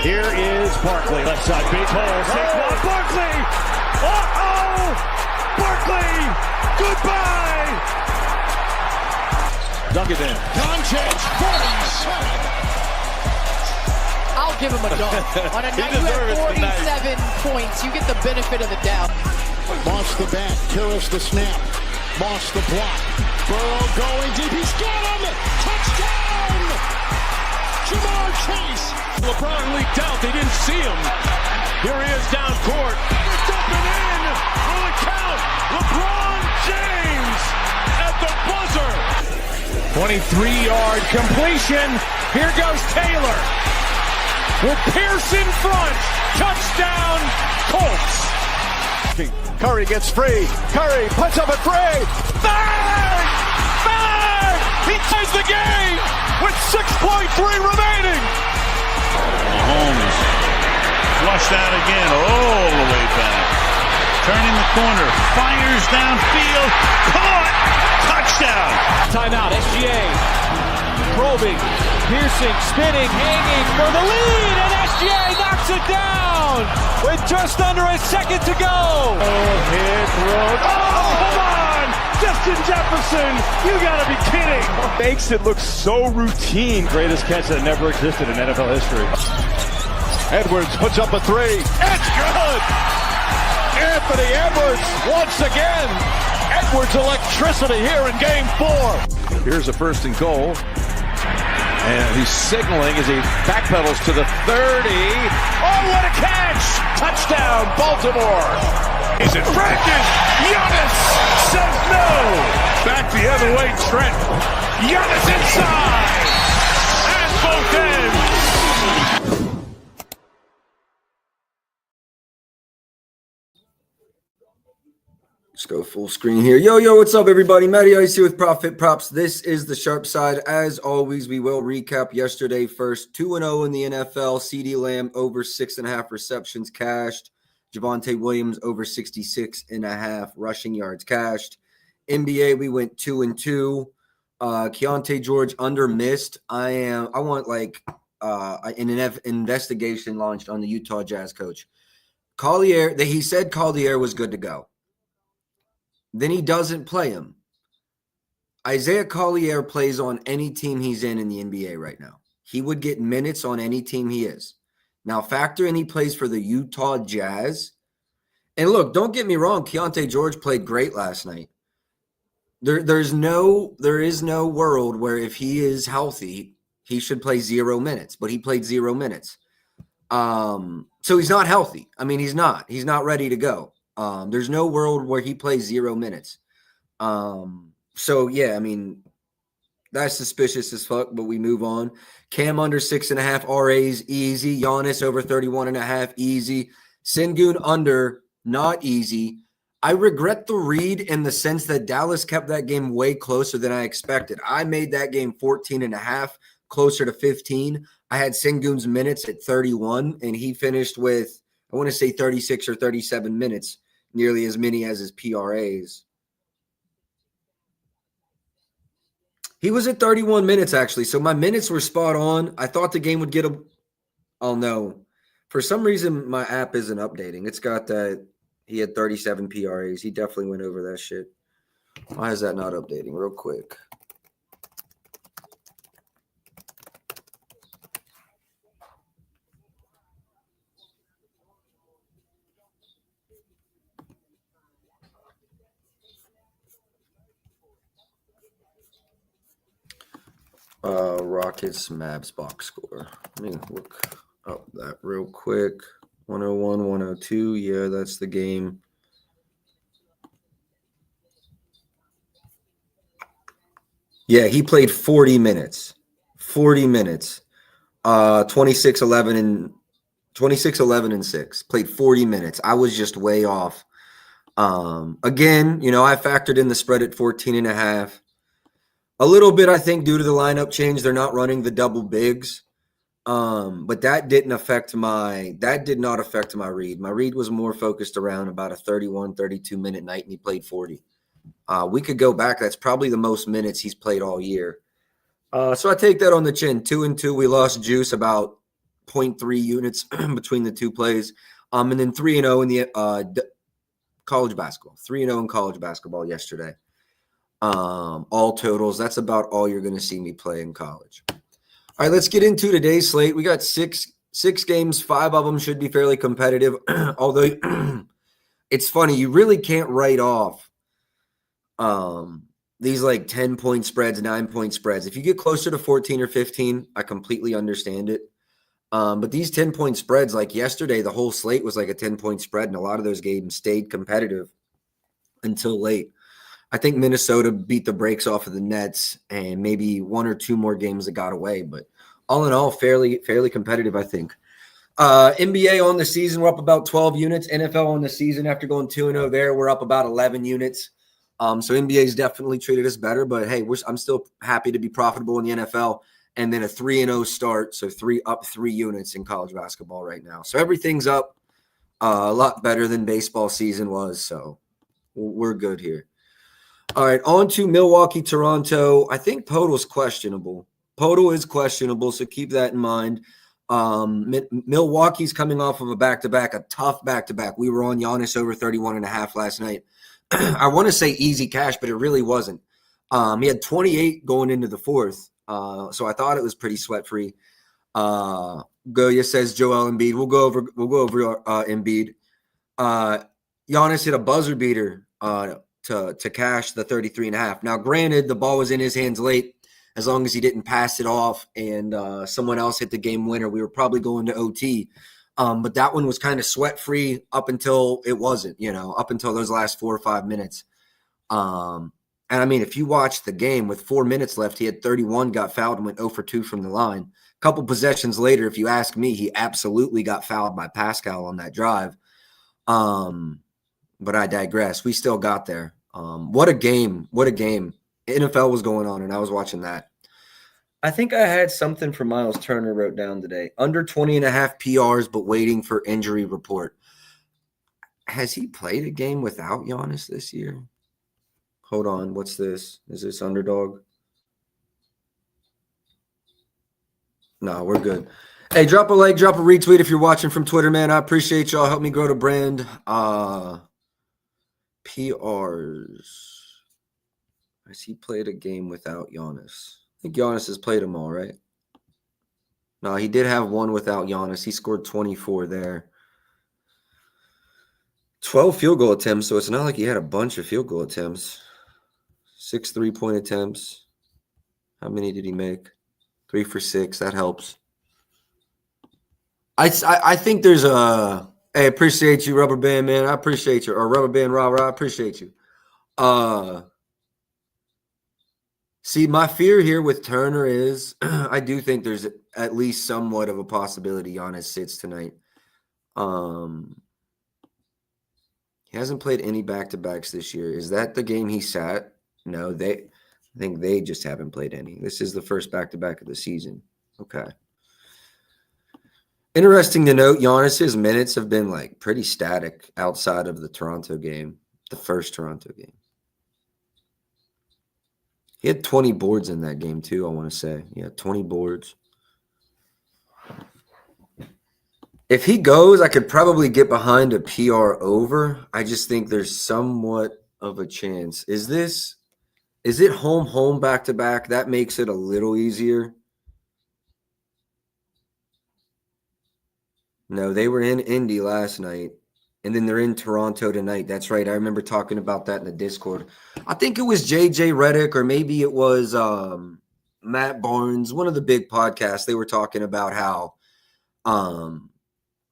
Here is Barkley, left side, big hole, Saquon Barkley! Uh-oh! Barkley, goodbye! Dunk it in. Doncic, 47. I'll give him a dunk. On a night you had 47 points, you get the benefit of the doubt. Moss the bat, Karras the snap, Moss the block. Burrow going deep, he's got him! Touchdown! Jamar Chase! LeBron leaked out, they didn't see him. Here he is down court. It's up and in! Will it count? LeBron James at the buzzer! 23-yard completion. Here goes Taylor. With Pierce in front. Touchdown, Colts. Curry gets free. Curry puts up a three. Bang! Bang! He ties the game with 6.3 remaining. Mahomes flushed out again all the way back. Turning the corner. Fires downfield. Caught. Touchdown. Timeout. SGA. Probing. Piercing. Spinning. Hanging for the lead. And SGA knocks it down with just under a second to go. Hit road. Oh, come on. Justin Jefferson. You got to be kidding. Makes it look so routine. Greatest catch that never existed in NFL history. Edwards puts up a three. It's good! Anthony Edwards once again. Edwards electricity here in game 4. Here's a first and goal. And he's signaling as he backpedals to the 30. Oh, what a catch! Touchdown, Baltimore. Is it Francis? Giannis says no. Back the other way, Trent. Giannis inside. At both ends. Let's go full screen here. Yo, what's up, everybody? Matty Ice here with Profit Props. This is the sharp side. As always, we will recap yesterday first. 2-0 in the NFL. CeeDee Lamb over 6.5 receptions cashed. Javonte Williams over 66.5 rushing yards cashed. NBA, we went 2-2. Keontae George under missed. I want an investigation launched on the Utah Jazz coach. Collier, he said Collier was good to go. Then he doesn't play him. Isaiah Collier plays on any team he's in the NBA right now. He would get minutes on any team he is. Now, factor in he plays for the Utah Jazz. And look, don't get me wrong. Keontae George played great last night. There is no world where if he is healthy, he should play 0 minutes. But he played 0 minutes. So he's not healthy. I mean, he's not. He's not ready to go. There's no world where he plays 0 minutes. So yeah, I mean, that's suspicious as fuck, but we move on. Cam under 6.5 RAs, easy. Giannis over 31.5, easy. Sengun under, not easy. I regret the read in the sense that Dallas kept that game way closer than I expected. I made that game 14.5, closer to 15. I had Sengun's minutes at 31, and he finished with, I want to say 36 or 37 minutes, nearly as many as his PRAs. He was at 31 minutes, actually, so my minutes were spot on. I thought the game would get a – oh, no. For some reason, my app isn't updating. It's got that he had 37 PRAs. He definitely went over that shit. Why is that not updating? Real quick. Rockets Mavs box score. Let me look up that real quick. 101, 102. Yeah, that's the game. Yeah, he played 40 minutes. 40 minutes. 26, 11, and 6. Played 40 minutes. I was just way off. Again, I factored in the spread at 14.5. A little bit, I think, due to the lineup change, they're not running the double bigs. But that did not affect my read. My read was more focused around about a 31, 32-minute night, and he played 40. We could go back. That's probably the most minutes he's played all year. So I take that on the chin. 2-2. We lost juice about 0.3 units between the two plays. And then 3-0 in the college basketball. 3-0 in college basketball yesterday. All totals. That's about all you're going to see me play in college. All right, let's get into today's slate. We got six games. 5 of them should be fairly competitive. Although it's funny, you really can't write off these like 10-point spreads, 9-point spreads. If you get closer to 14 or 15, I completely understand it. But these 10-point spreads, like yesterday, the whole slate was like a 10-point spread, and a lot of those games stayed competitive until late. I think Minnesota beat the brakes off of the Nets, and maybe 1 or 2 more games that got away. But all in all, fairly competitive, I think. NBA on the season, we're up about 12 units. NFL on the season, after going 2-0 there, we're up about 11 units. So NBA's definitely treated us better. But, hey, I'm still happy to be profitable in the NFL. And then a 3-0 start, so 3 units in college basketball right now. So everything's up a lot better than baseball season was. So we're good here. All right, on to Milwaukee, Toronto. I think Podol's questionable. Podol is questionable, so keep that in mind. Milwaukee's coming off of a back-to-back, a tough back-to-back. We were on Giannis over 31.5 last night. I want to say easy cash, but it really wasn't. He had 28 going into the fourth. So I thought it was pretty sweat-free. Goya says Joel Embiid. We'll go over Embiid. Giannis hit a buzzer beater to cash the 33.5. Now, granted, the ball was in his hands late. As long as he didn't pass it off and someone else hit the game winner, we were probably going to OT. But that one was kind of sweat-free up until it wasn't, up until those last 4 or 5 minutes. And, I mean, if you watch the game with 4 minutes left, he had 31, got fouled, and went 0 for 2 from the line. A couple possessions later, if you ask me, he absolutely got fouled by Pascal on that drive. But I digress. We still got there. What a game. What a game. NFL was going on, and I was watching that. I think I had something for Miles Turner wrote down today. Under 20.5 PRs, but waiting for injury report. Has he played a game without Giannis this year? Hold on. What's this? Is this Underdog? No, we're good. Hey, drop a like, drop a retweet if you're watching from Twitter, man. I appreciate y'all. Help me grow the brand. PRs. Has he played a game without Giannis? I think Giannis has played them all, right? No, he did have one without Giannis. He scored 24 there. 12 field goal attempts, so it's not like he had a bunch of field goal attempts. 6 3-point attempts. How many did he make? 3 for 6. That helps. I think there's a – hey, appreciate you, Rubber Band, man. I appreciate you. Or Rubber Band Rah-Rah, I appreciate you. See, my fear here with Turner is I do think there's at least somewhat of a possibility Giannis sits tonight. He hasn't played any back-to-backs this year. Is that the game he sat? No, I think they just haven't played any. This is the first back-to-back of the season. Okay. Interesting to note, Giannis's minutes have been like pretty static outside of the Toronto game, the first Toronto game. He had 20 boards in that game too, I want to say. Yeah, 20 boards. If he goes, I could probably get behind a PR over. I just think there's somewhat of a chance. Is it home back-to-back? That makes it a little easier. No, they were in Indy last night, and then they're in Toronto tonight. That's right. I remember talking about that in the Discord. I think it was JJ Redick, or maybe it was Matt Barnes, one of the big podcasts. They were talking about how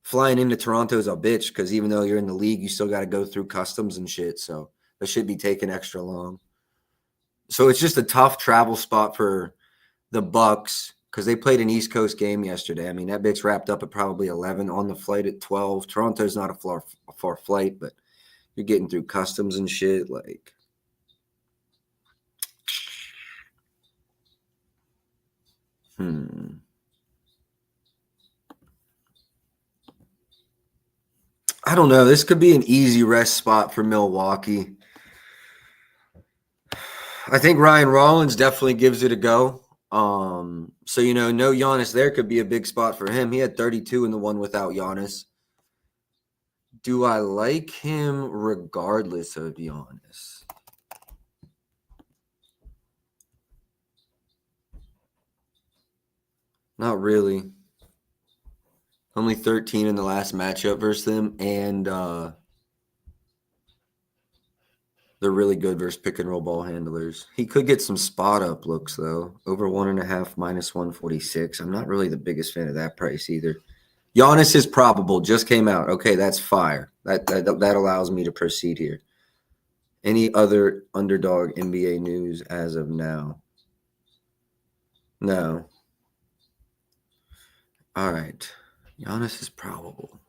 flying into Toronto is a bitch because even though you're in the league, you still got to go through customs and shit. So that should be taking extra long. So it's just a tough travel spot for the Bucks because they played an East Coast game yesterday. I mean, that bitch wrapped up at probably 11 on the flight at 12. Toronto's not a far flight, but you're getting through customs and shit. Like, I don't know. This could be an easy rest spot for Milwaukee. I think Ryan Rollins definitely gives it a go. So, no Giannis there could be a big spot for him. He had 32 in the one without Giannis. Do I like him regardless of Giannis? Not really. Only 13 in the last matchup versus them, and they're really good versus pick and roll ball handlers. He could get some spot up looks though. Over 1.5 minus 146. I'm not really the biggest fan of that price either. Giannis is probable. Just came out. Okay, that's fire. That allows me to proceed here. Any other underdog NBA news as of now? No. All right. Giannis is probable.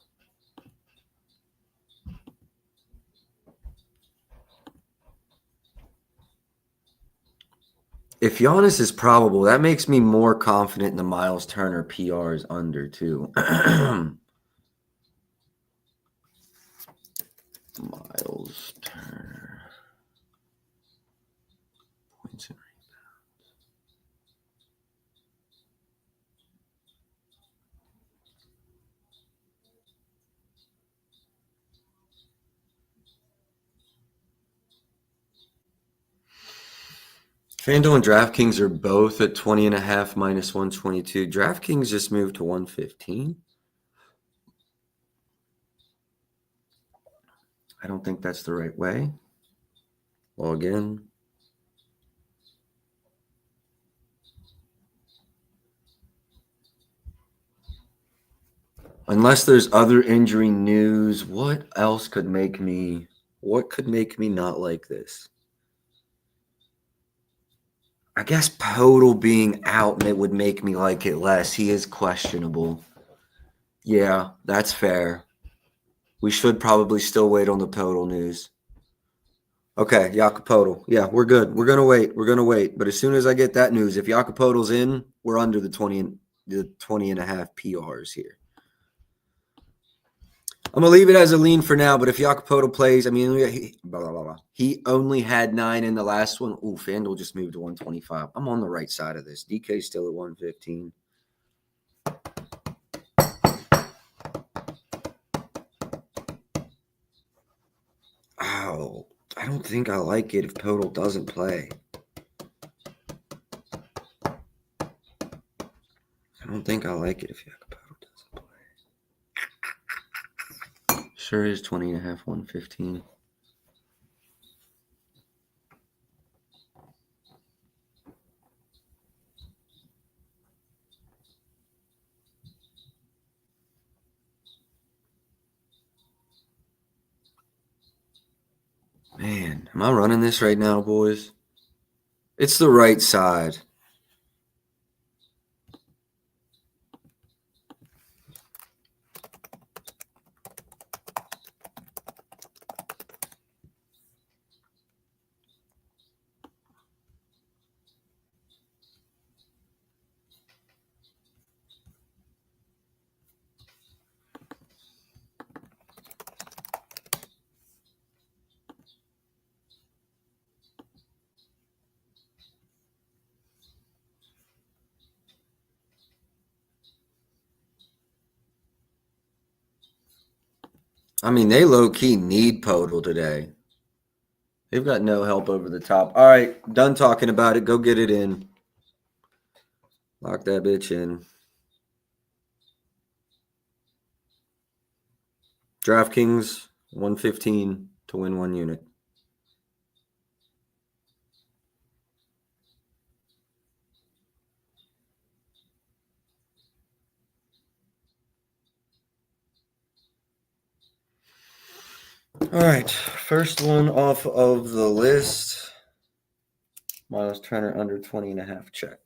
If Giannis is probable, that makes me more confident in the Miles Turner PRs under too. Miles Turner points and rebounds. FanDuel and DraftKings are both at 20.5 minus 122. DraftKings just moved to 115. I don't think that's the right way. Log in. Unless there's other injury news, what could make me not like this? I guess Podol being out it would make me like it less. He is questionable. Yeah, that's fair. We should probably still wait on the Podol news. Okay, Jakob Podol. Yeah, we're good. We're gonna wait. But as soon as I get that news, if Jakob Podol's in, we're under the 20.5 PRs here. I'm going to leave it as a lean for now, but if Jakob Podol plays, he only had 9 in the last one. Ooh, FanDuel just moved to 125. I'm on the right side of this. DK's still at 115. Oh, I don't think I like it if Podol doesn't play. I don't think I like it if Jakob Podol doesn't play. Sure is 20.5, 115. Man, am I running this right now, boys? It's the right side. I mean, they low-key need Podol today. They've got no help over the top. All right, done talking about it. Go get it in. Lock that bitch in. DraftKings, 115 to win 1 unit. All right, first one off of the list. Miles Turner under 20.5 check.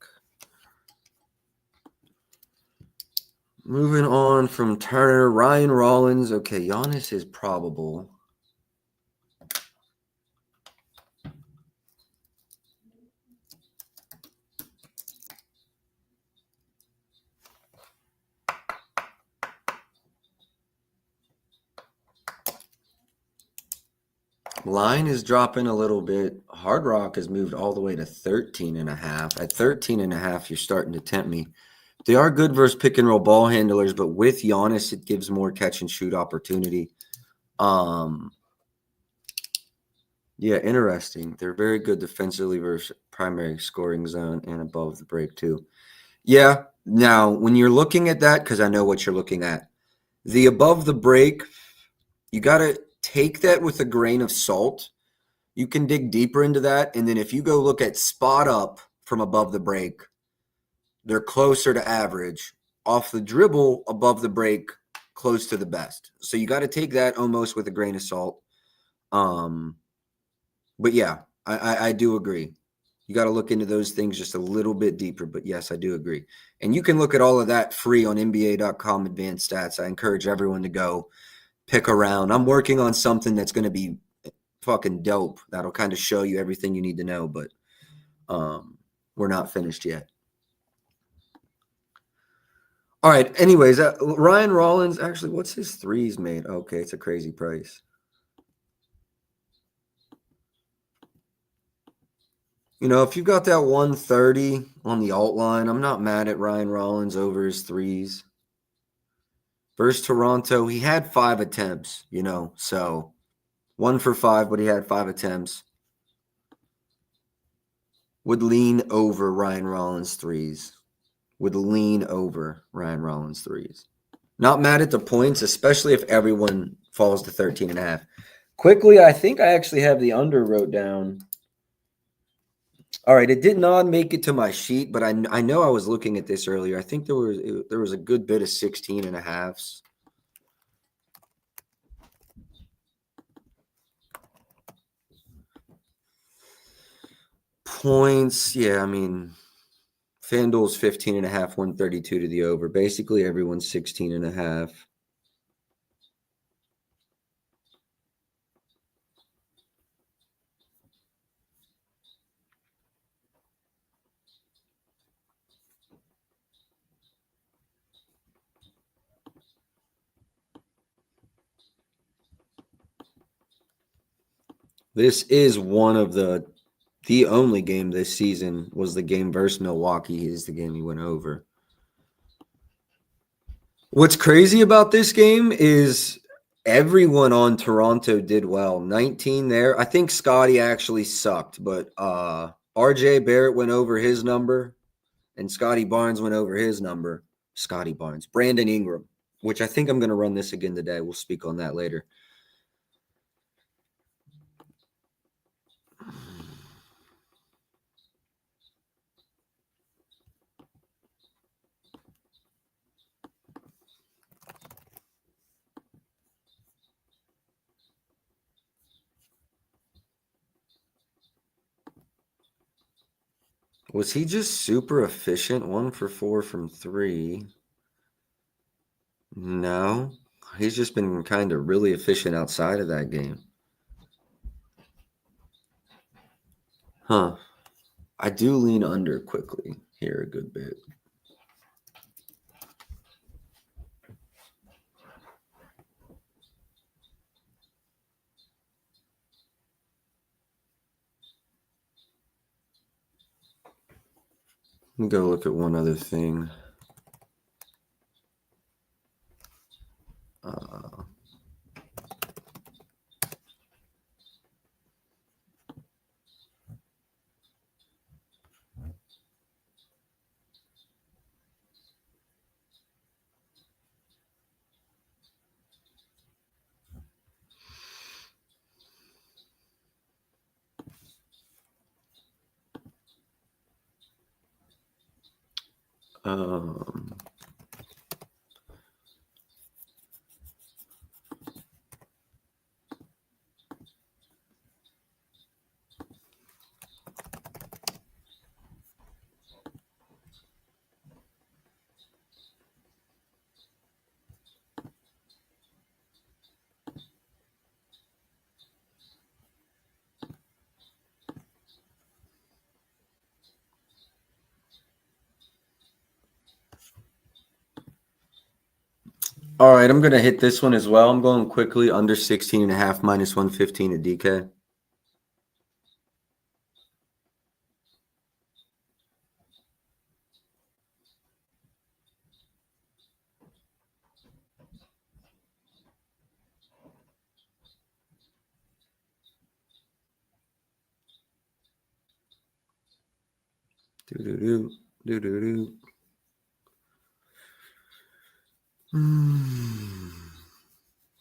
Moving on from Turner, Ryan Rollins. Okay, Giannis is probable. Line is dropping a little bit Hard Rock has moved all the way to 13.5. At 13.5, you're starting to tempt me. They are good versus pick and roll ball handlers, but with Giannis, it gives more catch and shoot opportunity. Yeah, interesting. They're very good defensively versus primary scoring zone and above the break too. Yeah. Now, when you're looking at that, because I know what you're looking at, the above the break, you got to take that with a grain of salt. You can dig deeper into that. And then if you go look at spot up from above the break, they're closer to average. Off the dribble, above the break, close to the best. So you got to take that almost with a grain of salt. But yeah, I do agree. You got to look into those things just a little bit deeper. But yes, I do agree. And you can look at all of that free on NBA.com advanced stats. I encourage everyone to go pick around. I'm working on something that's going to be fucking dope. That'll kind of show you everything you need to know. But we're not finished yet. All right. Anyways, Ryan Rollins, actually, what's his threes made? Okay, it's a crazy price. You know, if you got that 130 on the alt line, I'm not mad at Ryan Rollins over his threes. Versus Toronto, he had 5 attempts, you know, so 1 for 5, but he had 5 attempts. Would lean over Ryan Rollins threes. Would lean over Ryan Rollins threes. Not mad at the points, especially if everyone falls to 13.5. Quickly, I think I actually have the under wrote down. All right, it did not make it to my sheet, but I know I was looking at this earlier. I think there was a good bit of 16.5s. Points, yeah, I mean, FanDuel's 15.5, 132 to the over. Basically, everyone's 16.5. This is one of the only game this season was the game versus Milwaukee is the game he went over. What's crazy about this game is everyone on Toronto did well. 19 there. I think Scotty actually sucked, but RJ Barrett went over his number and Scotty Barnes went over his number. Scotty Barnes. Brandon Ingram, which I think I'm going to run this again today. We'll speak on that later. Was he just super efficient? 1 for 4 from 3. No, he's just been kind of really efficient outside of that game. Huh. I do lean under quickly here a good bit. Let me go look at one other thing. All right, I'm going to hit this one as well. I'm going quickly under 16.5 minus 115 at DK. Do-do-do. Do-do-do.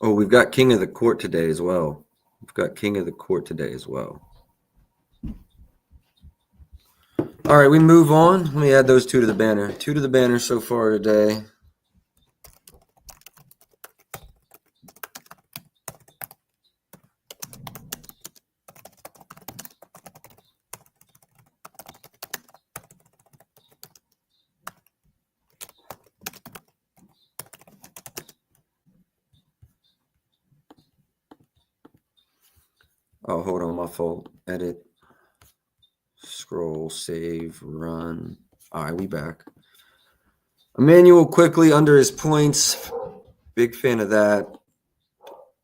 Oh, we've got King of the Court today as well. All right, we move on. Let me add those two to the banner. Two to the banner so far today. Oh, hold on, my fault. Edit. Scroll, save, run. All right, we back. Emmanuel quickly under his points. Big fan of that.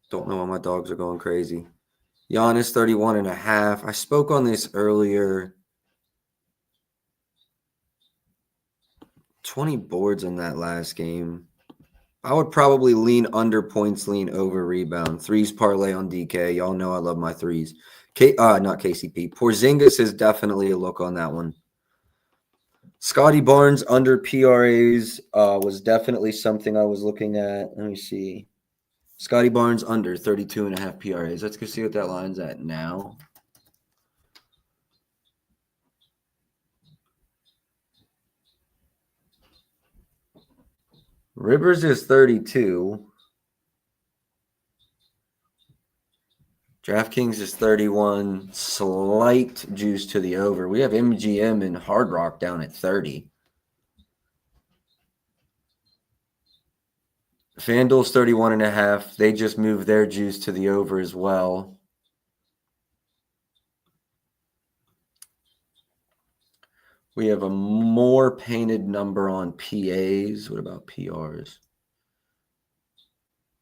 Don't know why my dogs are going crazy. Giannis, 31.5. I spoke on this earlier. 20 boards in that last game. I would probably lean under points, lean over rebound. Threes parlay on DK. Y'all know I love my threes. Not KCP. Porzingis is definitely a look on that one. Scotty Barnes under PRAs was definitely something I was looking at. Let me see. Scotty Barnes under 32.5 PRAs. Let's go see what that line's at now. Rivers is 32. DraftKings is 31. Slight juice to the over. We have MGM and Hard Rock down at 30. FanDuel's 31.5. They just moved their juice to the over as well. We have a more painted number on PAs. What about PRs?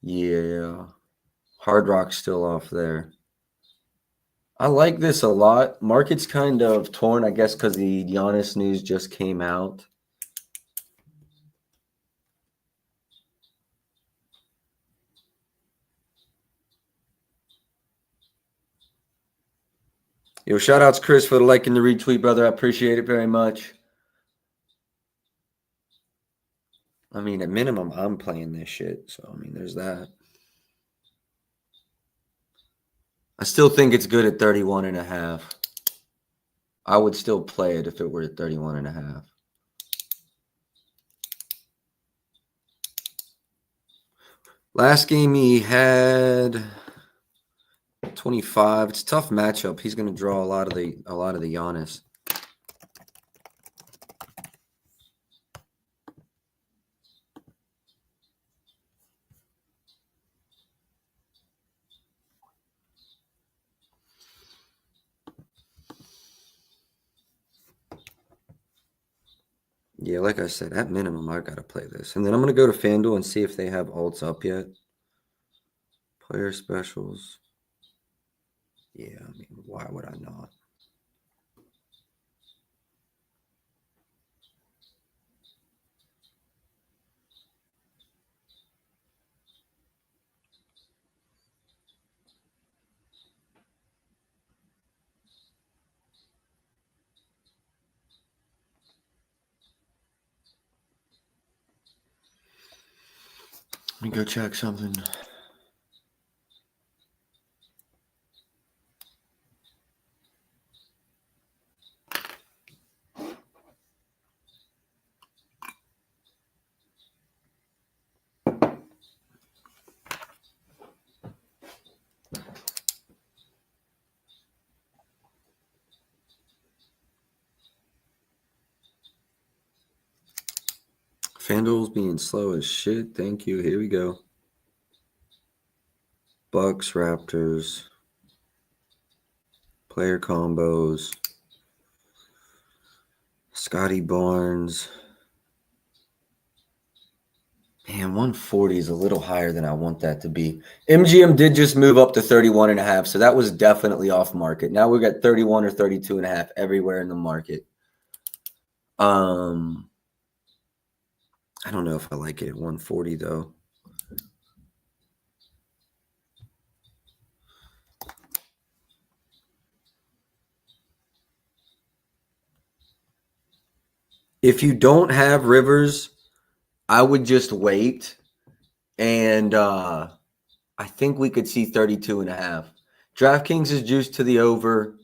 Yeah. Hard Rock's still off there. I like this a lot. Market's kind of torn, I guess, because the Giannis news just came out. Yo, shout outs, Chris, for the like and the retweet, brother. I appreciate it very much. I mean, at minimum, I'm playing this shit. So, I mean, there's that. I still think it's good at 31.5. I would still play it if it were at 31.5. Last game he had 25. It's a tough matchup. He's going to draw a lot of the Giannis. Yeah, like I said, at minimum, I got to play this. And then I'm going to go to FanDuel and see if they have alts up yet. Player specials. Yeah, I mean, why would I not? Let me go check something. FanDuel's being slow as shit. Thank you. Here we go. Bucks, Raptors. Player combos. Scotty Barnes. Man, 140 is a little higher than I want that to be. MGM did just move up to 31.5, so that was definitely off market. Now we've got 31 or 32.5 everywhere in the market. I don't know if I like it at 140 though. If you don't have Rivers, I would just wait. And I think we could see 32.5. DraftKings is juiced to the over.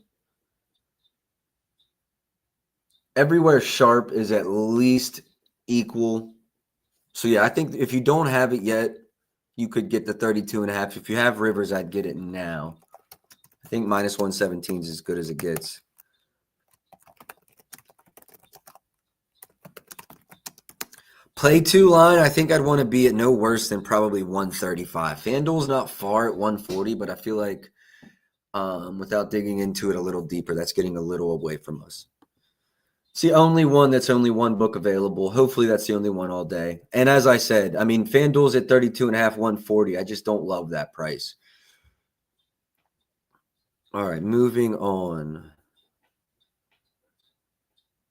Everywhere sharp is at least equal. So, yeah, I think if you don't have it yet, you could get the 32.5. If you have Rivers, I'd get it now. I think minus 117 is as good as it gets. Play 2 line, I think I'd want to be at no worse than probably 135. FanDuel's not far at 140, but I feel like without digging into it a little deeper, that's getting a little away from us. It's the only one that's only one book available. Hopefully that's the only one all day. And as I said, I mean, FanDuel's at 32.5, 140. I just don't love that price. All right, moving on.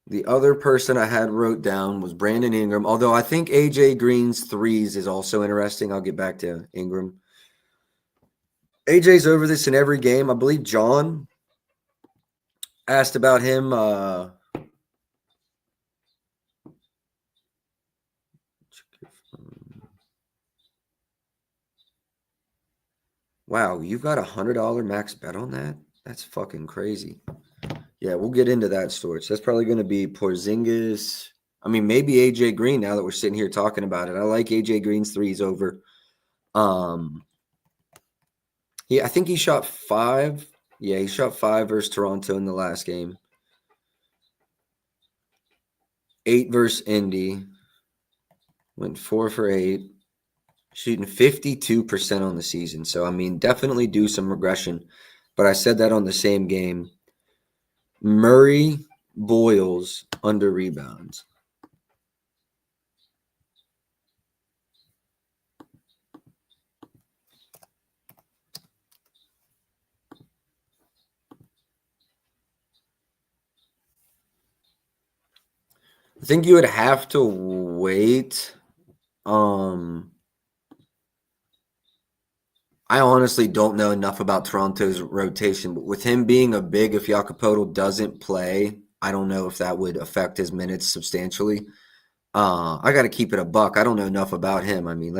The other person I had wrote down was Brandon Ingram, although I think AJ Green's threes is also interesting. I'll get back to Ingram. AJ's over this in every game. I believe John asked about him. Wow, you've got $100 max bet on that? That's fucking crazy. Yeah, we'll get into that storage. That's probably going to be Porzingis. I mean, maybe AJ Green now that we're sitting here talking about it. I like AJ Green's threes over. Yeah, I think he shot 5. Yeah, he shot 5 versus Toronto in the last game. 8 versus Indy. Went 4 for 8. Shooting 52% on the season. So, I mean, definitely do some regression. But I said that on the same game. Murray, Boyles, under rebounds. I think you would have to wait. I honestly don't know enough about Toronto's rotation, but with him being a big, if Jakopoto doesn't play, I don't know if that would affect his minutes substantially. I got to keep it a buck. I don't know enough about him. I mean,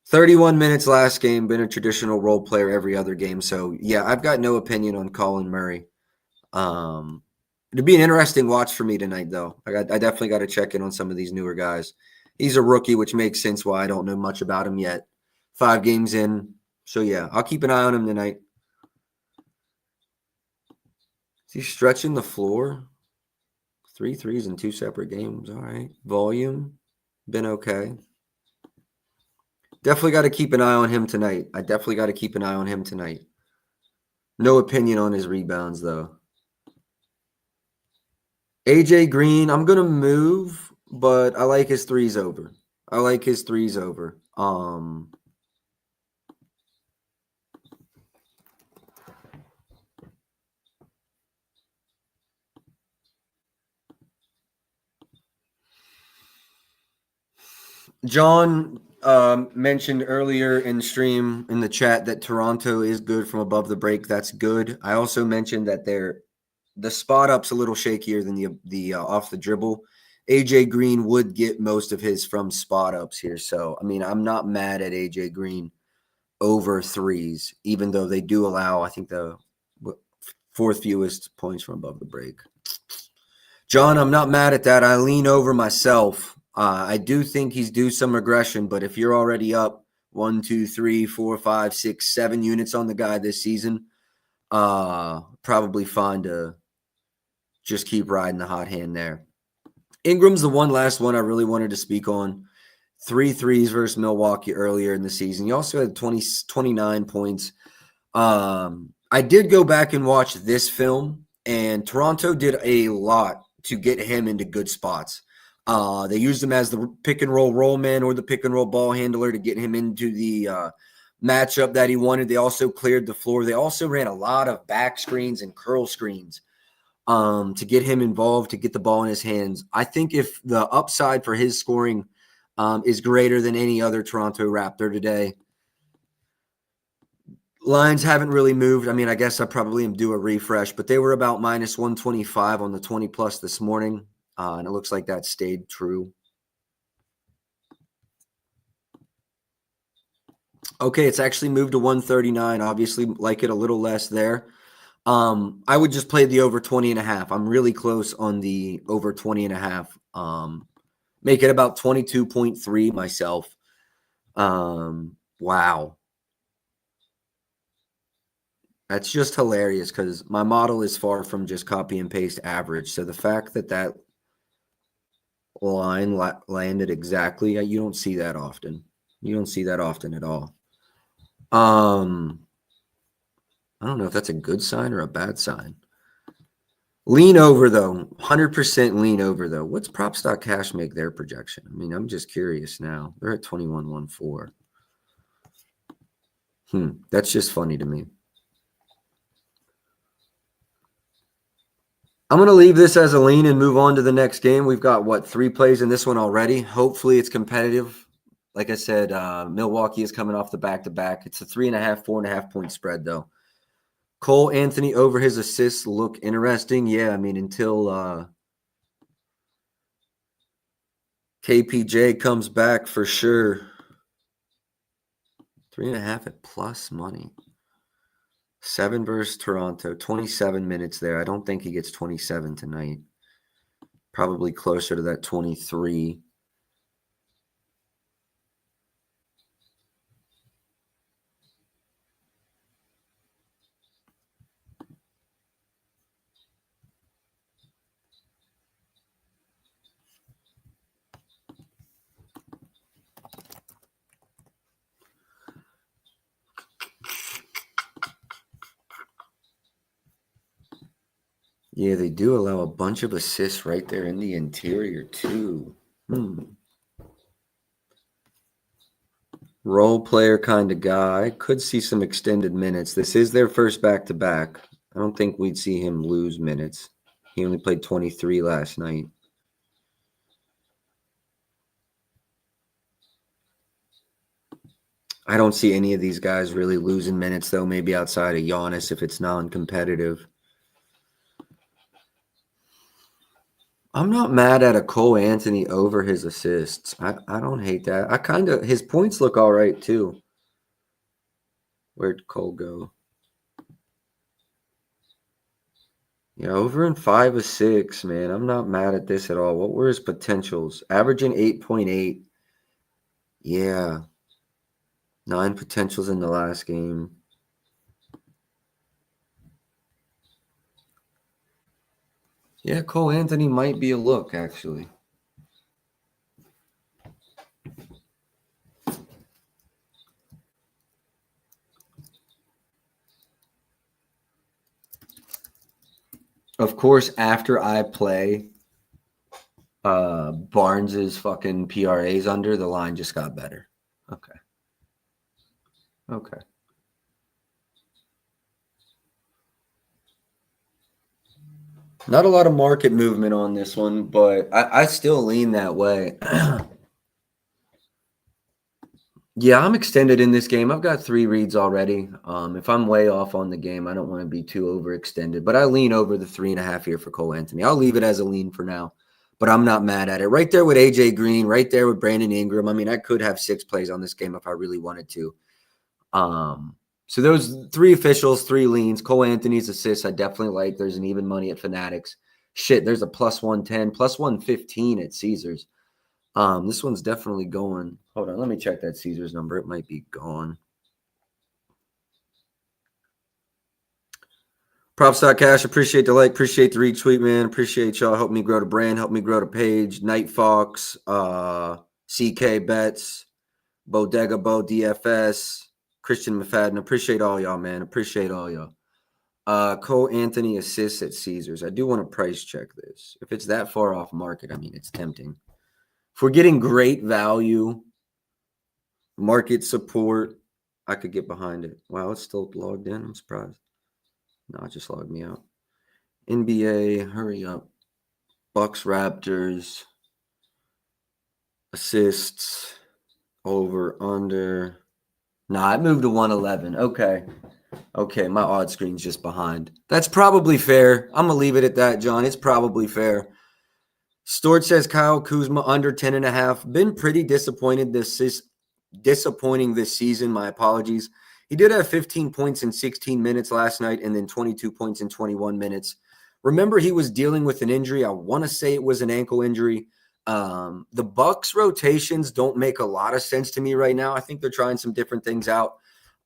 31 minutes last game, been a traditional role player every other game. So, yeah, I've got no opinion on Colin Murray. It'd be an interesting watch for me tonight, though. I definitely got to check in on some of these newer guys. He's a rookie, which makes sense why I don't know much about him yet. 5 games in. So, yeah, I'll keep an eye on him tonight. Is he stretching the floor? 3 threes in 2 separate games. All right. Volume, been okay. Definitely got to keep an eye on him tonight. No opinion on his rebounds, though. AJ Green, I'm going to move, but I like his threes over. John mentioned earlier in the stream in the chat that Toronto is good from above the break. That's good. I also mentioned that the spot up's a little shakier than the off the dribble. AJ Green would get most of his from spot ups here. So, I mean, I'm not mad at AJ Green over threes, even though they do allow, I think, the 4th fewest points from above the break. John, I'm not mad at that. I lean over myself. I do think he's due some regression, but if you're already up 1, 2, 3, 4, 5, 6, 7 units on the guy this season, probably fine to just keep riding the hot hand there. Ingram's the last one I really wanted to speak on. 3 threes versus Milwaukee earlier in the season. He also had 29 points. I did go back and watch this film, and Toronto did a lot to get him into good spots. They used him as the pick and roll man or the pick and roll ball handler to get him into the matchup that he wanted. They also cleared the floor. They also ran a lot of back screens and curl screens to get him involved, to get the ball in his hands. I think if the upside for his scoring is greater than any other Toronto Raptor today, lines haven't really moved. I mean, I guess I probably am due a refresh, but they were about minus 125 on the 20 plus this morning. And it looks like that stayed true. Okay, it's actually moved to 139. Obviously, like it a little less there. I would just play the over 20.5. I'm really close on the over 20.5. Make it about 22.3 myself. Wow. That's just hilarious because my model is far from just copy and paste average. So the fact that that line landed exactly, you don't see that often. You don't see that often at all. I don't know if that's a good sign or a bad sign. Lean over, though. 100% lean over, though. What's Props.cash make their projection? I mean, I'm just curious now. They're at 21.14. That's just funny to me. I'm going to leave this as a lean and move on to the next game. We've got, 3 plays in this one already. Hopefully it's competitive. Like I said, Milwaukee is coming off the back-to-back. It's a 3.5, 4.5 point spread, though. Cole Anthony over his assists look interesting. Yeah, I mean, until KPJ comes back for sure. 3.5 at plus money. 7 versus Toronto. 27 minutes there. I don't think he gets 27 tonight. Probably closer to that 23. Yeah, they do allow a bunch of assists right there in the interior, too. Role player kind of guy. Could see some extended minutes. This is their first back-to-back. I don't think we'd see him lose minutes. He only played 23 last night. I don't see any of these guys really losing minutes, though, maybe outside of Giannis if it's non-competitive. I'm not mad at a Cole Anthony over his assists. I don't hate that. His points look all right, too. Where'd Cole go? Yeah, over in 5 of 6, man. I'm not mad at this at all. What were his potentials? Averaging 8.8. Yeah. 9 potentials in the last game. Yeah, Cole Anthony might be a look, actually. Of course, after I play Barnes's fucking PRAs under, the line just got better. Okay. Not a lot of market movement on this one, but I still lean that way. Yeah, I'm extended in this game. I've got 3 reads already. If I'm way off on the game, I don't want to be too overextended, but I lean over the 3.5 here for Cole Anthony. I'll leave it as a lean for now, but I'm not mad at it. Right there with AJ Green, right there with Brandon Ingram. I mean, I could have 6 plays on this game if I really wanted to. So those 3 officials, 3 leans. Cole Anthony's assists, I definitely like. There's an even money at Fanatics. Shit, there's a plus 110, plus 115 at Caesars. This one's definitely going. Hold on, let me check that Caesars number. It might be gone. Props.cash, appreciate the like, appreciate the retweet, man. Appreciate y'all. Help me grow the brand, help me grow the page. Night Fox, CK Bets, Bodega Bo DFS, Christian McFadden. Appreciate all y'all, man. Appreciate all y'all. Cole Anthony assists at Caesars. I do want to price check this. If it's that far off market, I mean, it's tempting. If we're getting great value, market support, I could get behind it. Wow, it's still logged in. I'm surprised. No, it just logged me out. NBA, hurry up. Bucks, Raptors, assists, over, under. Nah, it moved to 111. Okay, my odd screen's just behind. That's probably fair. I'm going to leave it at that, John. It's probably fair. Stort says Kyle Kuzma under 10.5. Been pretty disappointing this season. My apologies. He did have 15 points in 16 minutes last night and then 22 points in 21 minutes. Remember, he was dealing with an injury. I want to say it was an ankle injury. The Bucks rotations don't make a lot of sense to me right now. I think they're trying some different things out.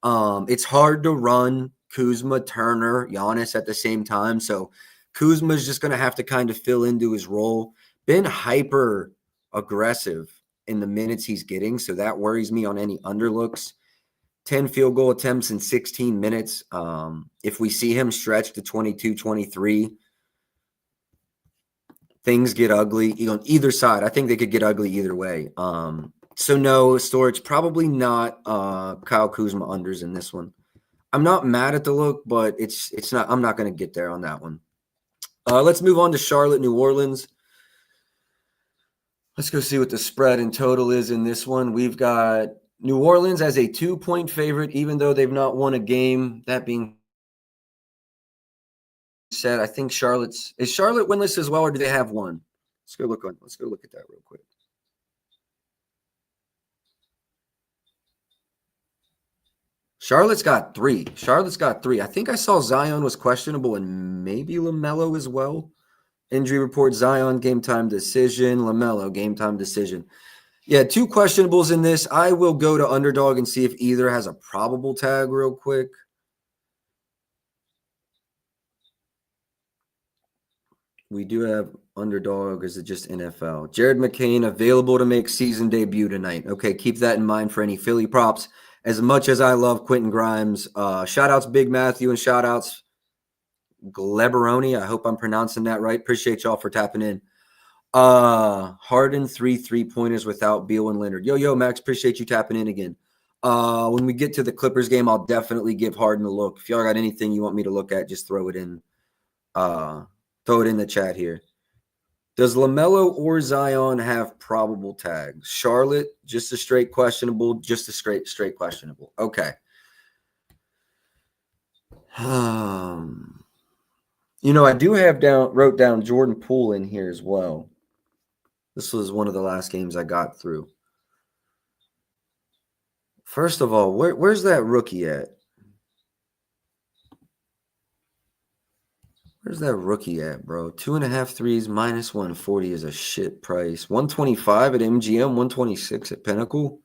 It's hard to run Kuzma, Turner, Giannis at the same time. So Kuzma is just going to have to kind of fill into his role. Been hyper aggressive in the minutes he's getting, so that worries me on any underlooks. 10 field goal attempts in 16 minutes. If we see him stretch to 22, 23, things get ugly on either side. I think they could get ugly either way. So no, Storage, probably not Kyle Kuzma unders in this one. I'm not mad at the look, but it's not. I'm not going to get there on that one. Let's move on to Charlotte, New Orleans. Let's go see what the spread and total is in this one. We've got New Orleans as a 2-point favorite, even though they've not won a game. That being said, I think is Charlotte winless as well, or do they have one? Let's go look at that real quick. Charlotte's got 3. I think I saw Zion was questionable and maybe LaMelo as well. Injury report, Zion, game time decision. LaMelo, game time decision. Yeah, 2 questionables in this. I will go to underdog and see if either has a probable tag real quick. We do have underdog. Is it just NFL? Jared McCain available to make season debut tonight. Okay, keep that in mind for any Philly props. As much as I love Quentin Grimes, shout-outs Big Matthew and shout-outs Gleberoni. I hope I'm pronouncing that right. Appreciate y'all for tapping in. Harden 3 3-pointers without Beal and Leonard. Yo, Max, appreciate you tapping in again. When we get to the Clippers game, I'll definitely give Harden a look. If y'all got anything you want me to look at, just throw it in. Throw it in the chat here. Does LaMelo or Zion have probable tags? Charlotte, just a straight questionable, just a straight questionable. Okay. I do have wrote down Jordan Poole in here as well. This was one of the last games I got through. First of all, where's that rookie at? Where's that rookie at, bro? 2.5 threes, minus 140 is a shit price. 125 at MGM, 126 at Pinnacle.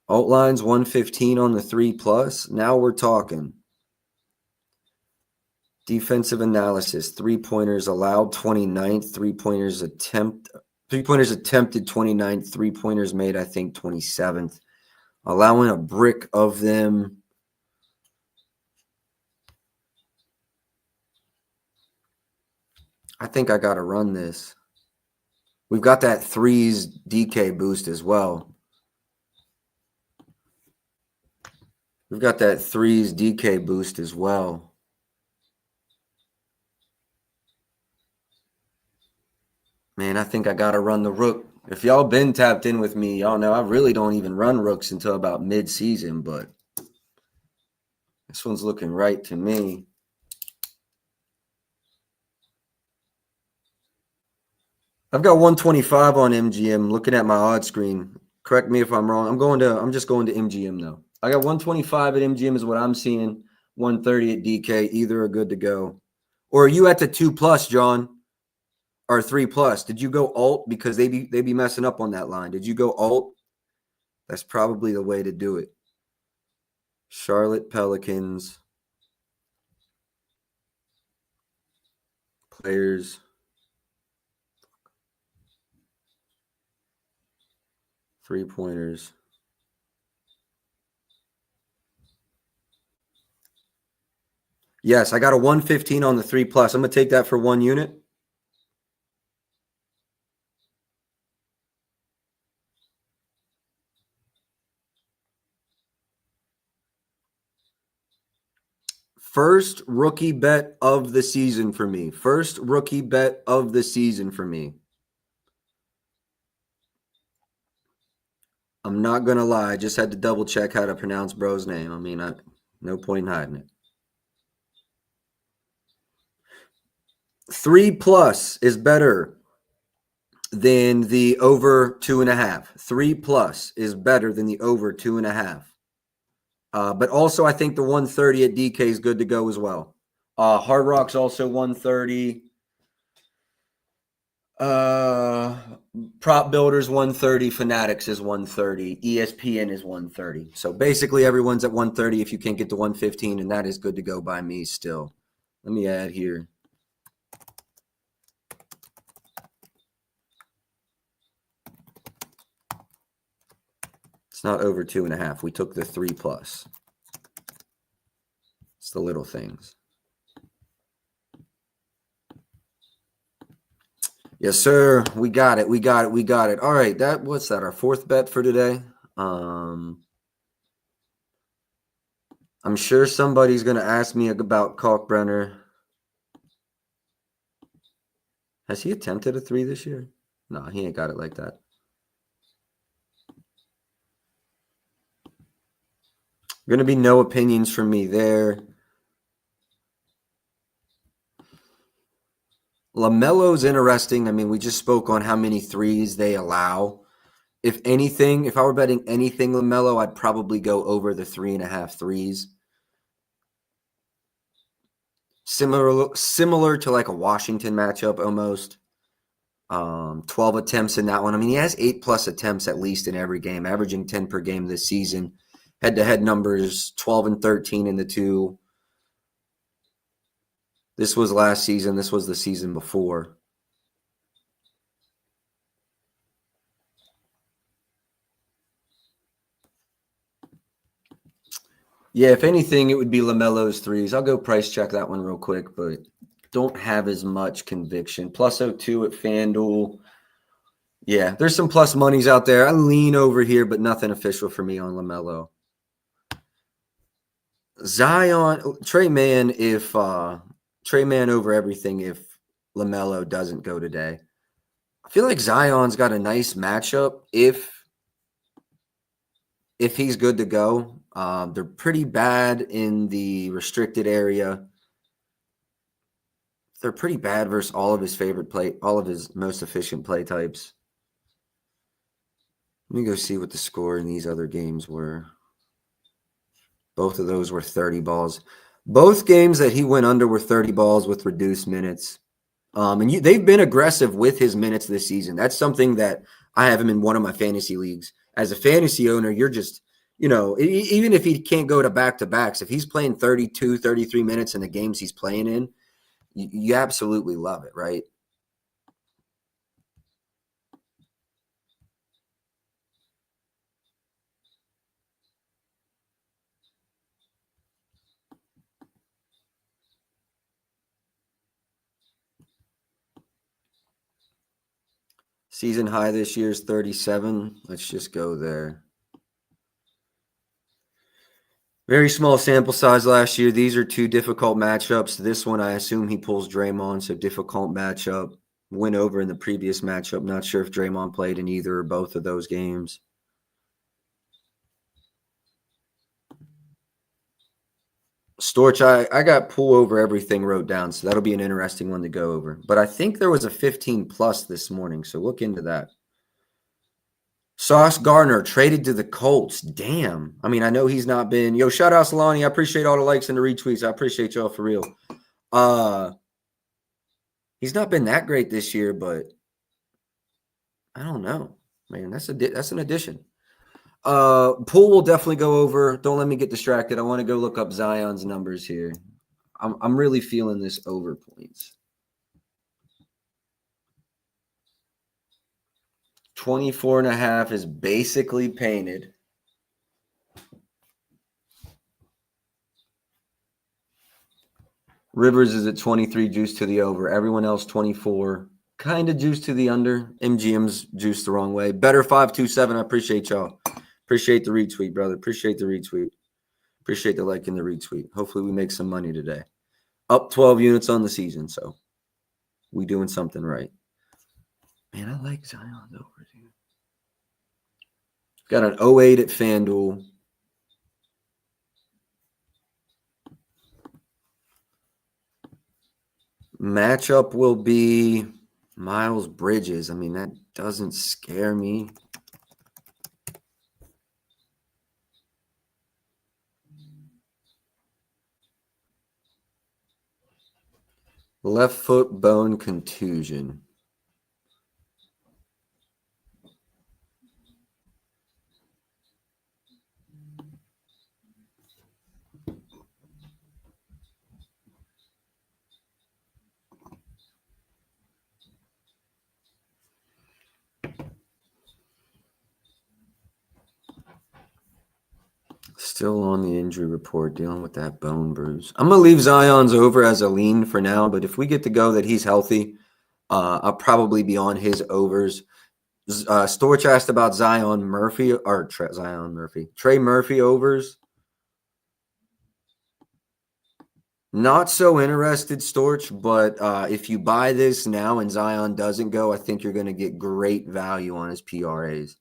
Alt lines 115 on the 3+. Now we're talking. Defensive analysis, 3-pointers allowed 29th, 3-pointers attempted 29th, 3-pointers made, I think, 27th. Allowing a brick of them. I think I got to run this. We've got that threes DK boost as well. Man, I think I got to run the rook. If y'all been tapped in with me, y'all know I really don't even run rooks until about mid-season, but this one's looking right to me. I've got 125 on MGM. Looking at my odds screen. Correct me if I'm wrong. I'm just going to MGM though. I got 125 at MGM is what I'm seeing. 130 at DK. Either are good to go. Or are you at the 2+, John? Or 3+? Did you go alt? Because they be messing up on that line. Did you go alt? That's probably the way to do it. Charlotte Pelicans. Players. 3-pointers. Yes, I got a 115 on the 3+. I'm going to take that for 1 unit. First rookie bet of the season for me. I'm not going to lie. I just had to double check how to pronounce bro's name. I mean, no point in hiding it. 3+ is better than the over 2.5. 3+ is better than the over 2.5. But also, I think the 130 at DK is good to go as well. Hard Rock's also 130. Prop Builders 130. Fanatics is 130. ESPN is 130. So basically, everyone's at 130 if you can't get to 115, and that is good to go by me still. Let me add here. It's not over 2.5. We took the 3+. It's the little things. Yes, sir. We got it. We got it. We got it. All right. What's that? Our fourth bet for today. I'm sure somebody's going to ask me about Kalkbrenner. Has he attempted a 3 this year? No, he ain't got it like that. Going to be no opinions from me there. LaMelo's interesting. I mean, we just spoke on how many 3s they allow. If anything, if I were betting anything LaMelo, I'd probably go over the 3.5 3s. Similar to like a Washington matchup almost. 12 attempts in that one. I mean, he has 8+ attempts at least in every game, averaging 10 per game this season. Head-to-head numbers, 12 and 13 in the 2. This was last season. This was the season before. Yeah, if anything, it would be LaMelo's 3s. I'll go price check that one real quick, but don't have as much conviction. +02 at FanDuel. Yeah, there's some plus monies out there. I lean over here, but nothing official for me on LaMelo. Zion, Trey Mann over everything if LaMelo doesn't go today. I feel like Zion's got a nice matchup if he's good to go. They're pretty bad in the restricted area. They're pretty bad versus all of his most efficient play types. Let me go see what the score in these other games were. Both of those were 30 balls. Both games that he went under were 30 balls with reduced minutes. They've been aggressive with his minutes this season. That's something that I have him in one of my fantasy leagues. As a fantasy owner, you're just, even if he can't go to back-to-backs, if he's playing 32, 33 minutes in the games he's playing in, you absolutely love it, right? Season high this year is 37. Let's just go there. Very small sample size last year. These are 2 difficult matchups. This one, I assume he pulls Draymond, so difficult matchup. Went over in the previous matchup. Not sure if Draymond played in either or both of those games. Storch, I got pull over everything wrote down, so that'll be an interesting one to go over. But I think there was a 15+ this morning, so look into that. Sauce Gardner traded to the Colts. Damn. I mean, I know he's not been. Yo, shout out Solani. I appreciate all the likes and the retweets. I appreciate y'all for real. He's not been that great this year, but I don't know. Man, that's an addition. Pool will definitely go over. Don't let me get distracted. I want to go look up Zion's numbers here. I'm really feeling this over points. 24.5 is basically painted. Rivers is at 23, juice to the over. Everyone else 24, kind of juice to the under. MGM's juice the wrong way. Better 527. I appreciate y'all. Appreciate the retweet, brother. Appreciate the retweet. Appreciate the like and the retweet. Hopefully we make some money today. Up 12 units on the season, so we doing something right. Man, I like Zion's over, dude. Got an 08 at FanDuel. Matchup will be Miles Bridges. I mean, that doesn't scare me. Left foot bone contusion. Still on the injury report, dealing with that bone bruise. I'm going to leave Zion's over as a lean for now, but if we get to go that he's healthy, I'll probably be on his overs. Storch asked about Trey Murphy overs. Not so interested, Storch, but if you buy this now and Zion doesn't go, I think you're going to get great value on his PRAs.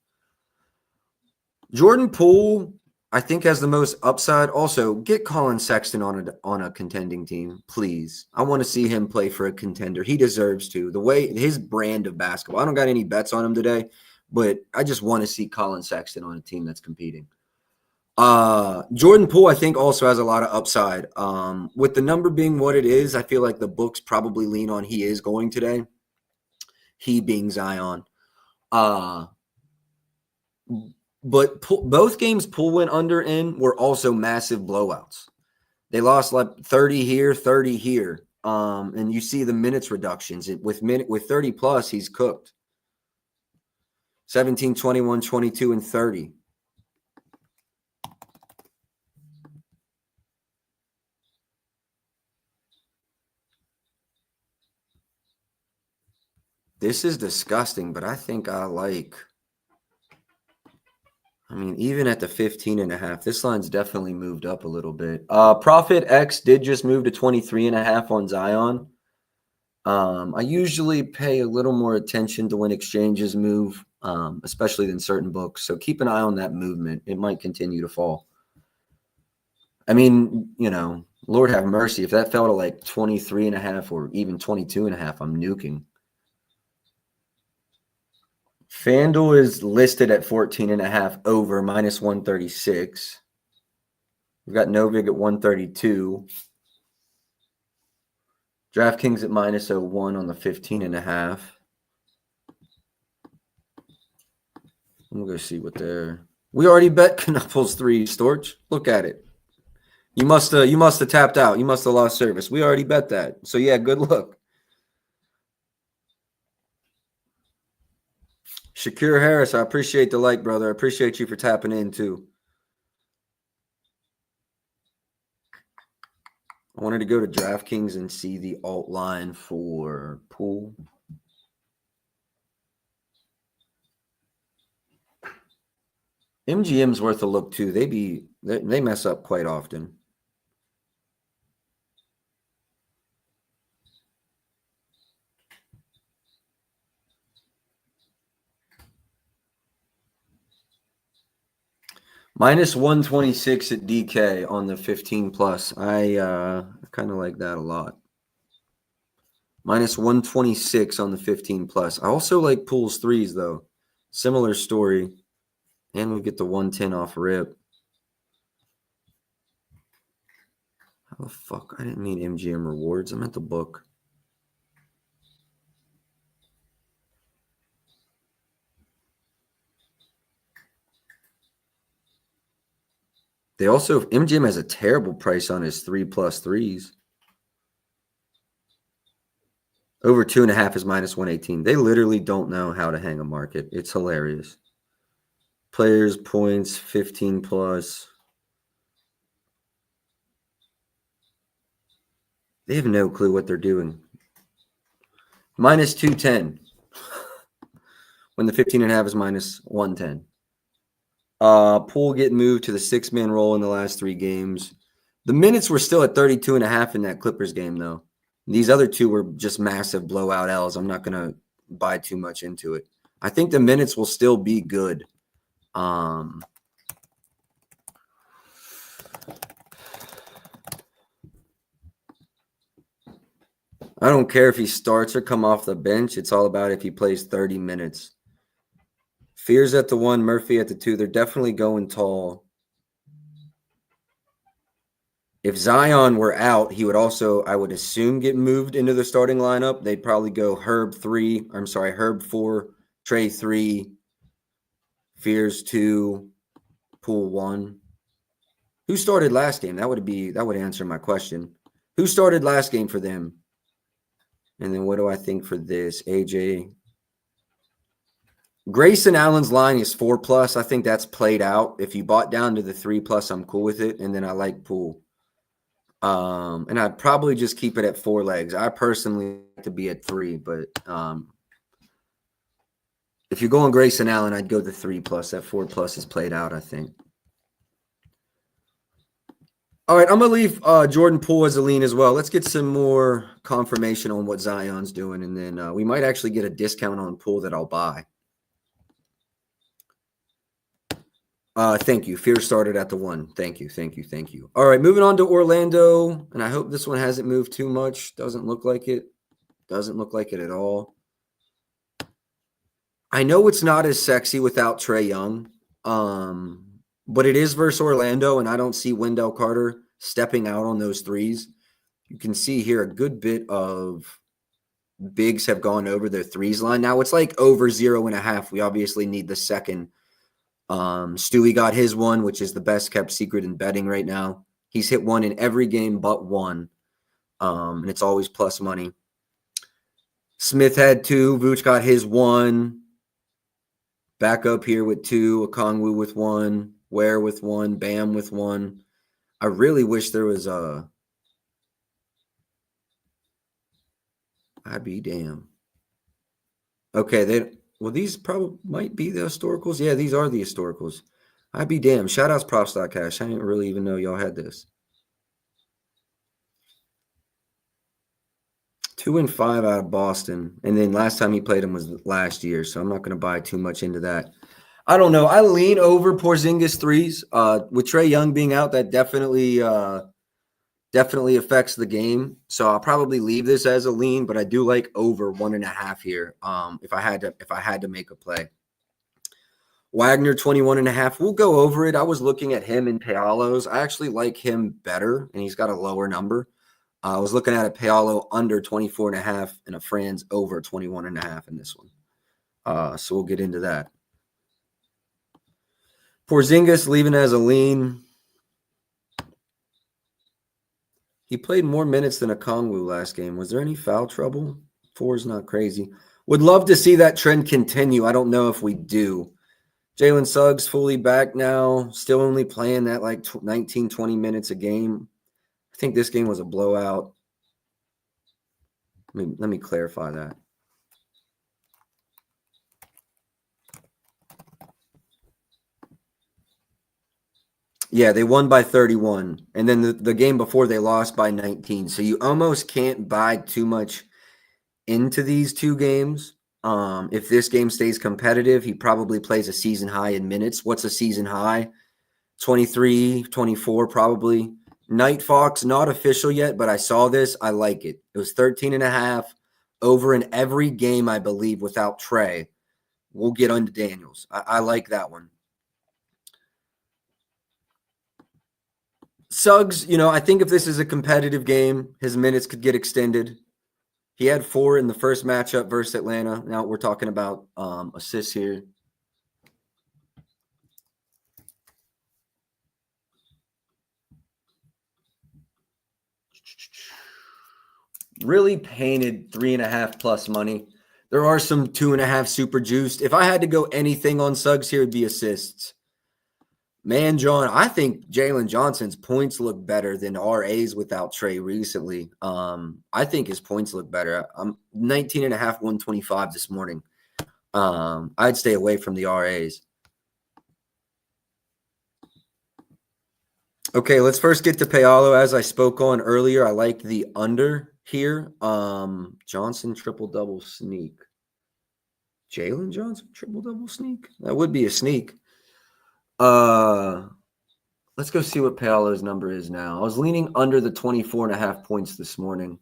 Jordan Poole, I think, has the most upside. Also, get Colin Sexton on a contending team, please. I want to see him play for a contender. He deserves to. The way his brand of basketball. I don't got any bets on him today, but I just want to see Colin Sexton on a team that's competing. Jordan Poole, I think, also has a lot of upside. With the number being what it is, I feel like the books probably lean on he is going today. He being Zion. But both games Poole went under in were also massive blowouts. They lost like 30 here, 30 here. And you see the minutes reductions. With 30 plus, he's cooked. 17, 21, 22, and 30. This is disgusting, but I think I like... I mean, even at the 15.5, this line's definitely moved up a little bit. Profit X did just move to 23.5 on Zion. I usually pay a little more attention to when exchanges move, especially than certain books. So keep an eye on that movement. It might continue to fall. I mean, Lord have mercy. If that fell to like 23.5 or even 22.5, I'm nuking. FanDuel is listed at 14.5 over minus 136. We've got Novig at 132. DraftKings at minus 01 on the 15.5. I'm going to see what they're... We already bet Knuckles 3, Storch. Look at it. You must have tapped out. You must have lost service. We already bet that. So, yeah, good luck. Shakir Harris, I appreciate the like, brother. I appreciate you for tapping in, too. I wanted to go to DraftKings and see the alt line for Poole. MGM's worth a look, too. They mess up quite often. Minus 126 at DK on the 15 plus. I kind of like that a lot. Minus 126 on the 15 plus. I also like Poole's threes, though. Similar story. And we get the 110 off rip. How the fuck? I didn't mean MGM rewards. I meant the book. They also, MGM has a terrible price on his 3+ threes. Over 2.5 is minus 118. They literally don't know how to hang a market. It's hilarious. Players, points, 15 plus. They have no clue what they're doing. Minus 210. When the 15.5 is minus 110. Poole getting moved to the 6-man role in the last 3 games. The minutes were still at 32.5 in that Clippers game, though. These other two were just massive blowout L's. I'm not going to buy too much into it. I think the minutes will still be good. I don't care if he starts or come off the bench. It's all about if he plays 30 minutes. Fears at the 1, Murphy at the 2. They're definitely going tall. If Zion were out, he would also, I would assume, get moved into the starting lineup. They'd probably go Herb 4, Trey 3, Fears 2, Poole 1. Who started last game? That would answer my question. Who started last game for them? And then what do I think for this? AJ. Grayson Allen's line is 4+. I think that's played out. If you bought down to the 3+, I'm cool with it. And then I like Poole. And I'd probably just keep it at 4 legs. I personally like to be at 3, but if you're going Grayson Allen, I'd go the 3+. That 4+ is played out, I think. All right, I'm going to leave Jordan Poole as a lean as well. Let's get some more confirmation on what Zion's doing, and then we might actually get a discount on Poole that I'll buy. Thank you. Fear started at the 1. Thank you. All right, moving on to Orlando, and I hope this one hasn't moved too much. Doesn't look like it. Doesn't look like it at all. I know it's not as sexy without Trae Young, but it is versus Orlando, and I don't see Wendell Carter stepping out on those threes. You can see here a good bit of bigs have gone over their threes line. Now it's like over 0.5. We obviously need the second. Stewie got his one, which is the best kept secret in betting right now. He's hit one in every game but one, and it's always plus money. Smith had 2. Vooch got his 1. Back up here with 2. Okongwu with 1. Ware with 1. Bam with 1. I really wish there was a I'd be damn. Okay, these probably might be the historicals. Yeah, these are the historicals. I'd be damn. Shout outs props.cash. I didn't really even know y'all had this. 2-5 out of Boston. And then last time he played him was last year, so I'm not going to buy too much into that. I don't know. I lean over Porzingis threes. With Trae Young being out, that definitely affects the game. So I'll probably leave this as a lean, but I do like over 1.5 here. If I had to make a play. Wagner 21.5. We'll go over it. I was looking at him in Paolo's. I actually like him better, and he's got a lower number. I was looking at a Paolo under 24.5 and a Franz over 21.5 in this one. So we'll get into that. Porzingis leaving as a lean. He played more minutes than Okongwu last game. Was there any foul trouble? 4 is not crazy. Would love to see that trend continue. I don't know if we do. Jalen Suggs fully back now. Still only playing that like 19, 20 minutes a game. I think this game was a blowout. Let me clarify that. Yeah, they won by 31. And then the game before they lost by 19. So you almost can't buy too much into these two games. If this game stays competitive, he probably plays a season high in minutes. What's a season high? 23, 24 probably. Night Fox, not official yet, but I saw this. I like it. It was 13.5 over in every game, I believe, without Trae. We'll get on to Daniels. I like that one. Suggs, I think if this is a competitive game, his minutes could get extended. He had 4 in the first matchup versus Atlanta. Now we're talking about assists here. Really painted 3.5 plus money. There are some 2.5 super juiced. If I had to go anything on Suggs here, it'd be assists. Man, John, I think Jalen Johnson's points look better than RA's without Trae recently. I think his points look better. I'm 19.5, 125 this morning. I'd stay away from the RAs. Okay, let's first get to Paolo. As I spoke on earlier, I like the under here. Johnson triple-double sneak. Jalen Johnson triple-double sneak? That would be a sneak. Let's go see what Paolo's number is now. I was leaning under the 24.5 points this morning.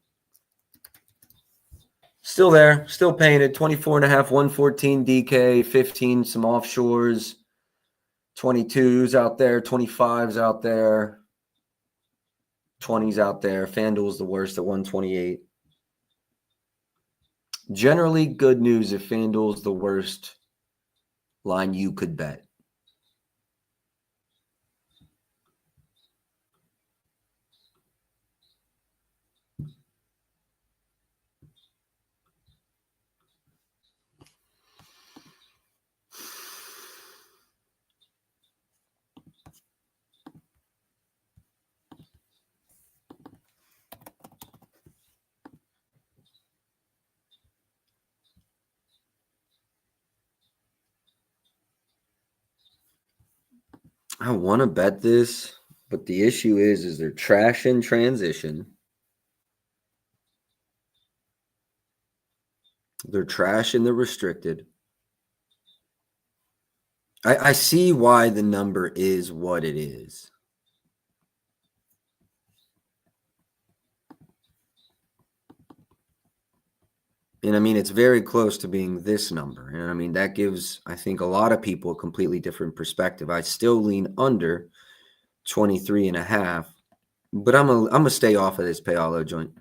Still there, still painted. 24.5, 114 DK, 15, some offshores, 22s out there, 25s out there, 20s out there. FanDuel's the worst at 128. Generally, good news if FanDuel's the worst line you could bet. I want to bet this, but the issue is they're trash in transition. They're trash in the restricted. I see why the number is what it is. And I mean, it's very close to being this number. And I mean, that gives, I think, a lot of people a completely different perspective. I still lean under 23.5, but I'm gonna stay off of this Paolo joint.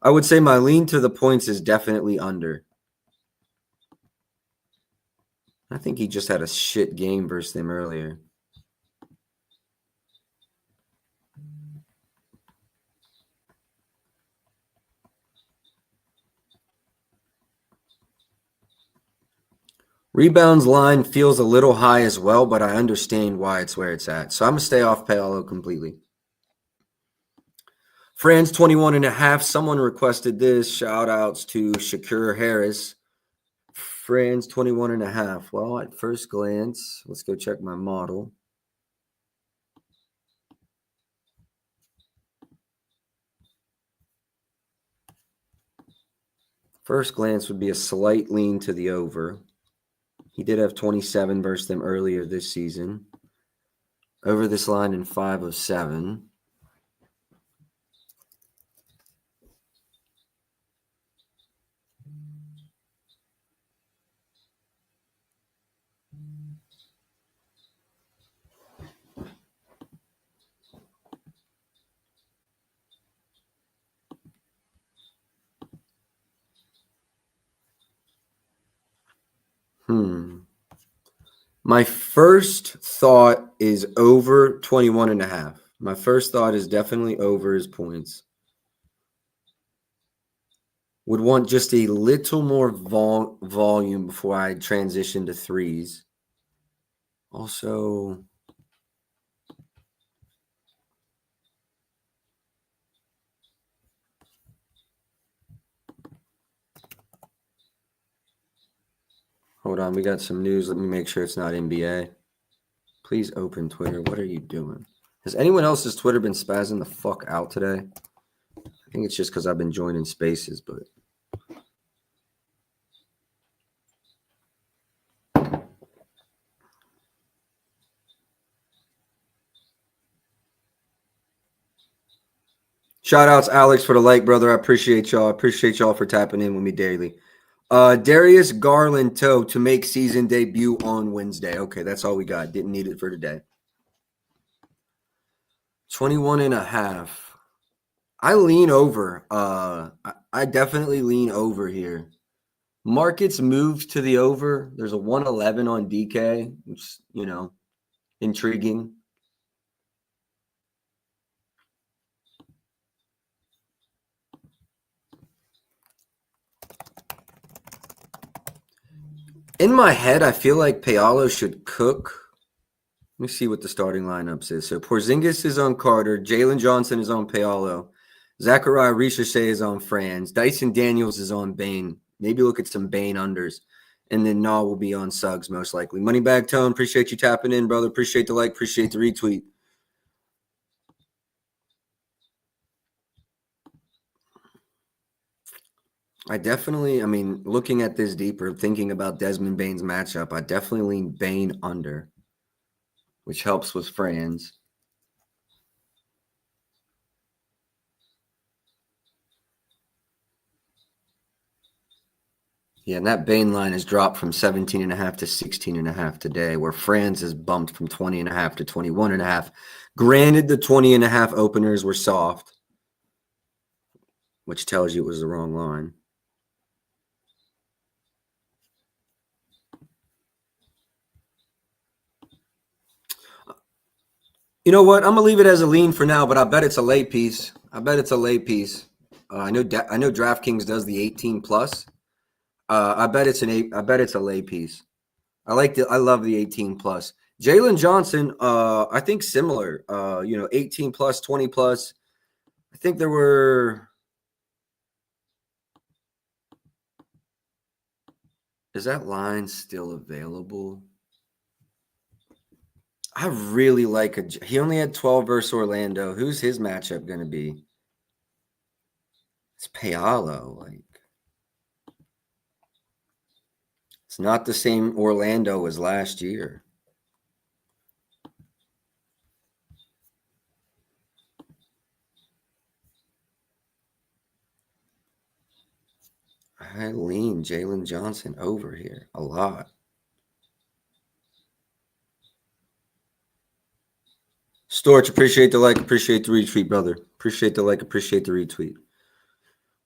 I would say my lean to the points is definitely under. I think he just had a shit game versus them earlier. Rebounds line feels a little high as well, but I understand why it's where it's at. So I'm going to stay off Paolo completely. Franz 21.5. Someone requested this. Shout outs to Shakur Harris. Franz 21.5. Well, at first glance, let's go check my model. First glance would be a slight lean to the over. He did have 27 versus them earlier this season. Over this line in 5 of 7. My first thought is over 21.5. My first thought is definitely over his points. Would want just a little more volume before I transition to threes. Also, hold on, we got some news. Let me make sure it's not NBA. Please open Twitter. What are you doing? Has anyone else's Twitter been spazzing the fuck out today? I think it's just because I've been joining spaces, but shout outs, Alex, for the like, brother. I appreciate y'all. I appreciate y'all for tapping in with me daily. Darius Garland toe to make season debut on Wednesday. Okay, that's all we got. Didn't need it for today. 21.5. I lean over. I definitely lean over here. Markets moved to the over. There's a 111 on DK, which, intriguing. In my head, I feel like Paolo should cook. Let me see what the starting lineups is. So Porzingis is on Carter. Jalen Johnson is on Paolo. Zachariah Ricochet is on Franz. Dyson Daniels is on Bane. Maybe look at some Bane unders. And then Naw will be on Suggs most likely. Moneybag Tone, appreciate you tapping in, brother. Appreciate the like. Appreciate the retweet. Looking at this deeper, thinking about Desmond Bane's matchup, I definitely lean Bane under, which helps with Franz. Yeah, and that Bain line has dropped from 17.5 to 16.5 today, where Franz is bumped from 20.5 to 21.5. Granted, the 20.5 openers were soft, which tells you it was the wrong line. You know what? I'm gonna leave it as a lean for now, but I bet it's a lay piece. I bet it's a lay piece. I know DraftKings does the 18 plus. I bet it's a lay piece. I love the 18 plus. Jalen Johnson, I think similar. 18 plus, 20 plus. I think there were. Is that line still available? I really like he only had 12 versus Orlando. Who's his matchup going to be? It's Paolo. It's not the same Orlando as last year. I lean Jalen Johnson over here a lot. Storch, appreciate the like, appreciate the retweet, brother. Appreciate the like, appreciate the retweet.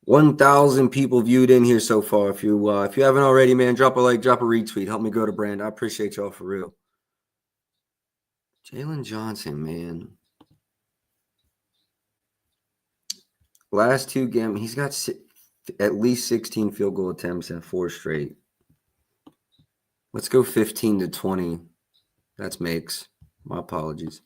1,000 people viewed in here so far. If you haven't already, man, drop a like, drop a retweet. Help me grow the brand. I appreciate y'all for real. Jalen Johnson, man. Last two games, he's got at least 16 field goal attempts and 4 straight. Let's go 15 to 20. That's makes. My apologies.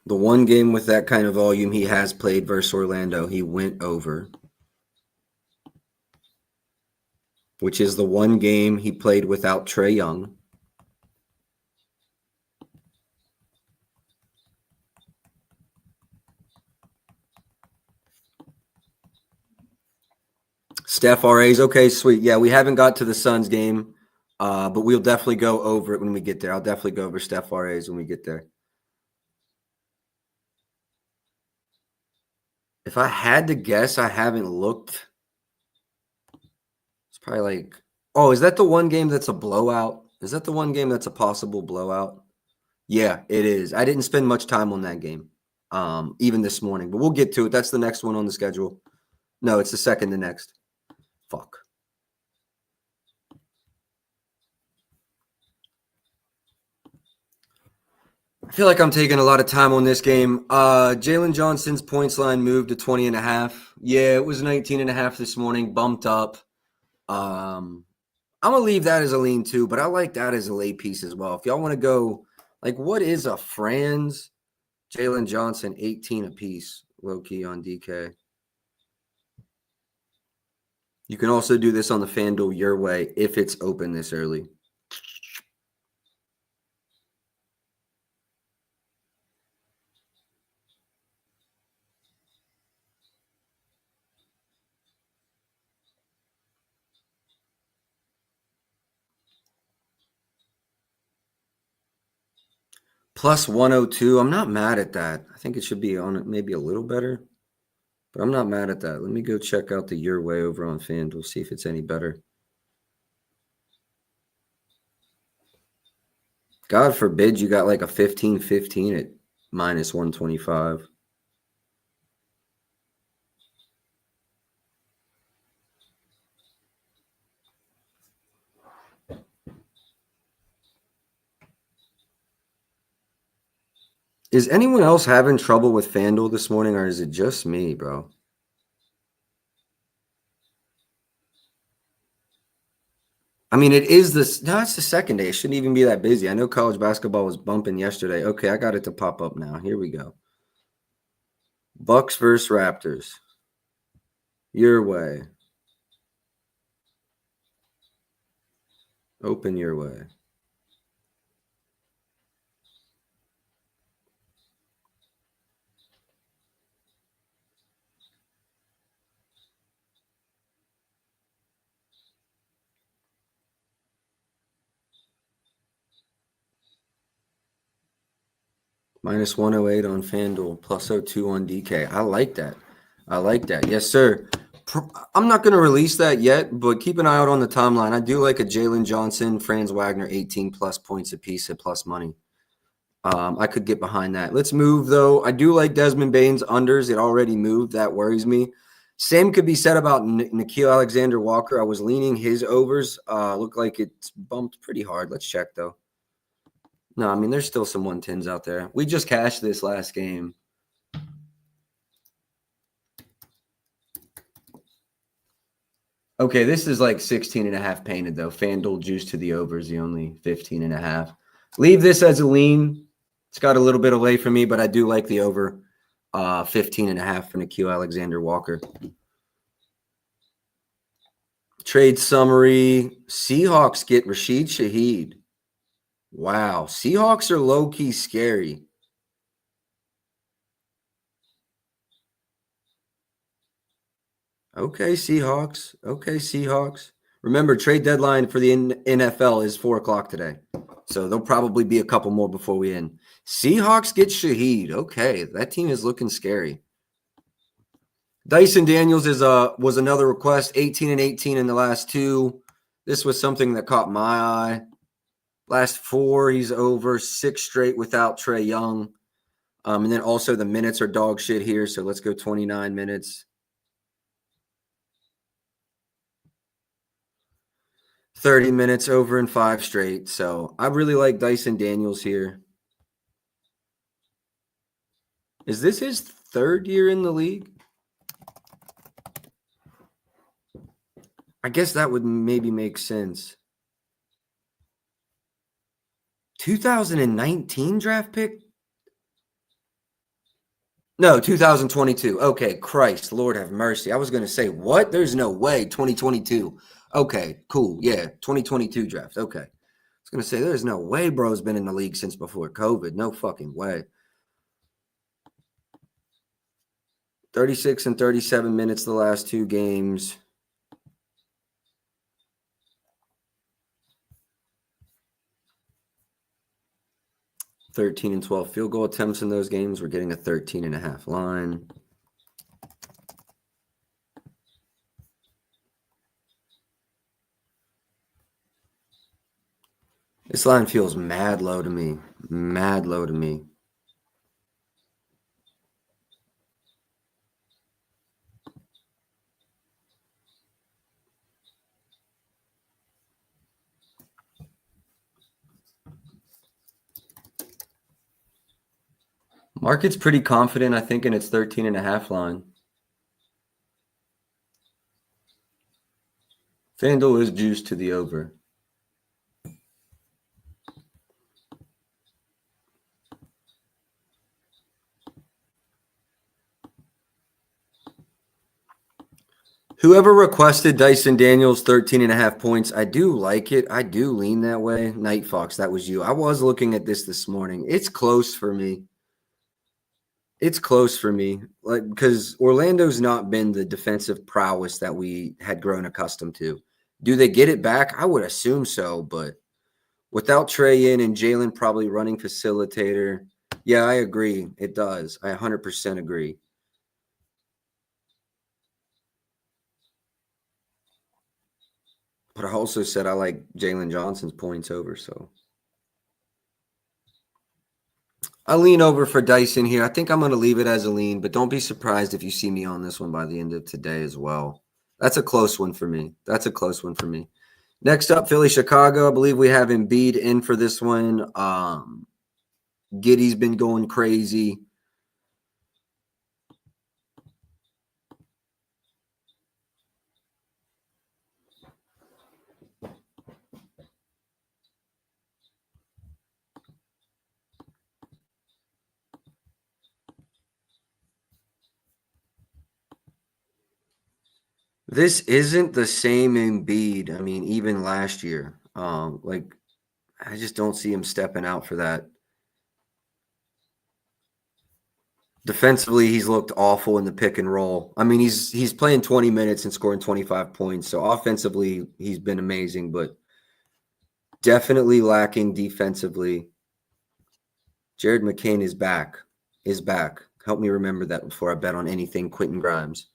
The one game with that kind of volume he has played versus Orlando, he went over. Which is the one game he played without Trae Young. Steph RAs. Okay, sweet. Yeah, we haven't got to the Suns game, but we'll definitely go over it when we get there. I'll definitely go over Steph RAs when we get there. If I had to guess, I haven't looked. It's probably like, oh, is that the one game that's a blowout? Is that the one game that's a possible blowout? Yeah, it is. I didn't spend much time on that game, even this morning, but we'll get to it. That's the next one on the schedule. No, it's the second to next. Fuck. I feel like I'm taking a lot of time on this game. Jalen Johnson's points line moved to 20.5. Yeah, it was 19.5 this morning, bumped up. I'm going to leave that as a lean too, but I like that as a lay piece as well. If y'all want to go, like, what is a Franz Jalen Johnson 18 apiece, low key on DK? You can also do this on the FanDuel your way if it's open this early. Plus 102. I'm not mad at that. I think it should be on it maybe a little better, but I'm not mad at that. Let me go check out the your way over on FanDuel, see if it's any better. God forbid you got like a 15-15 at minus 125. Is anyone else having trouble with FanDuel this morning, or is it just me, bro? I mean, it's the second day. It shouldn't even be that busy. I know college basketball was bumping yesterday. Okay, I got it to pop up now. Here we go. Bucks versus Raptors. Your way. Open your way. Minus 108 on FanDuel, plus 02 on DK. I like that. I like that. Yes, sir. I'm not going to release that yet, but keep an eye out on the timeline. I do like a Jalen Johnson, Franz Wagner, 18 plus points apiece at plus money. I could get behind that. Let's move, though. I do like Desmond Bane's unders. It already moved. That worries me. Same could be said about Nickeil Alexander-Walker. I was leaning his overs. Look like it's bumped pretty hard. Let's check, though. No, I mean, there's still some 110s out there. We just cashed this last game. Okay, this is like 16.5 painted, though. FanDuel juice to the over is the only 15.5. Leave this as a lean. It's got a little bit away from me, but I do like the over 15.5 for Nickeil Alexander-Walker. Trade summary. Seahawks get Rashid Shaheed. Wow. Seahawks are low-key scary. Okay, Seahawks. Okay, Seahawks. Remember, trade deadline for the NFL is 4 o'clock today. So there'll probably be a couple more before we end. Seahawks get Shaheed. Okay, that team is looking scary. Dyson Daniels was another request, 18 and 18 in the last 2. This was something that caught my eye. Last 4, he's over 6 straight without Trae Young. And then also the minutes are dog shit here, so let's go 29 minutes. 30 minutes over in 5 straight. So I really like Dyson Daniels here. Is this his 3rd year in the league? I guess that would maybe make sense. 2019 draft pick? No, 2022. Okay, Christ, Lord have mercy. I was going to say, what? There's no way. 2022. Okay, cool. Yeah, 2022 draft. Okay. I was going to say, there's no way bro's been in the league since before COVID. No fucking way. 36 and 37 minutes the last 2 games. $13 and 12 field goal attempts in those games. We're getting a 13.5 line. This line feels mad low to me. Mad low to me. Market's pretty confident, I think, in its 13.5 line. FanDuel is juiced to the over. Whoever requested Dyson Daniels 13.5 points, I do like it. I do lean that way. Night Fox, that was you. I was looking at this morning. It's close for me. It's close for me, like, because Orlando's not been the defensive prowess that we had grown accustomed to. Do they get it back? I would assume so, but without Trae in and Jalen probably running facilitator, yeah, I agree. It does. I 100% agree. But I also said I like Jalen Johnson's points over, so I lean over for Dyson here. I think I'm going to leave it as a lean, but don't be surprised if you see me on this one by the end of today as well. That's a close one for me. That's a close one for me. Next up, Philly, Chicago. I believe we have Embiid in for this one. Giddy's been going crazy. This isn't the same Embiid. I mean, even last year, I just don't see him stepping out for that. Defensively, he's looked awful in the pick and roll. I mean, he's playing 20 minutes and scoring 25 points. So offensively, he's been amazing, but definitely lacking defensively. Jared McCain is back. Help me remember that before I bet on anything Quentin Grimes.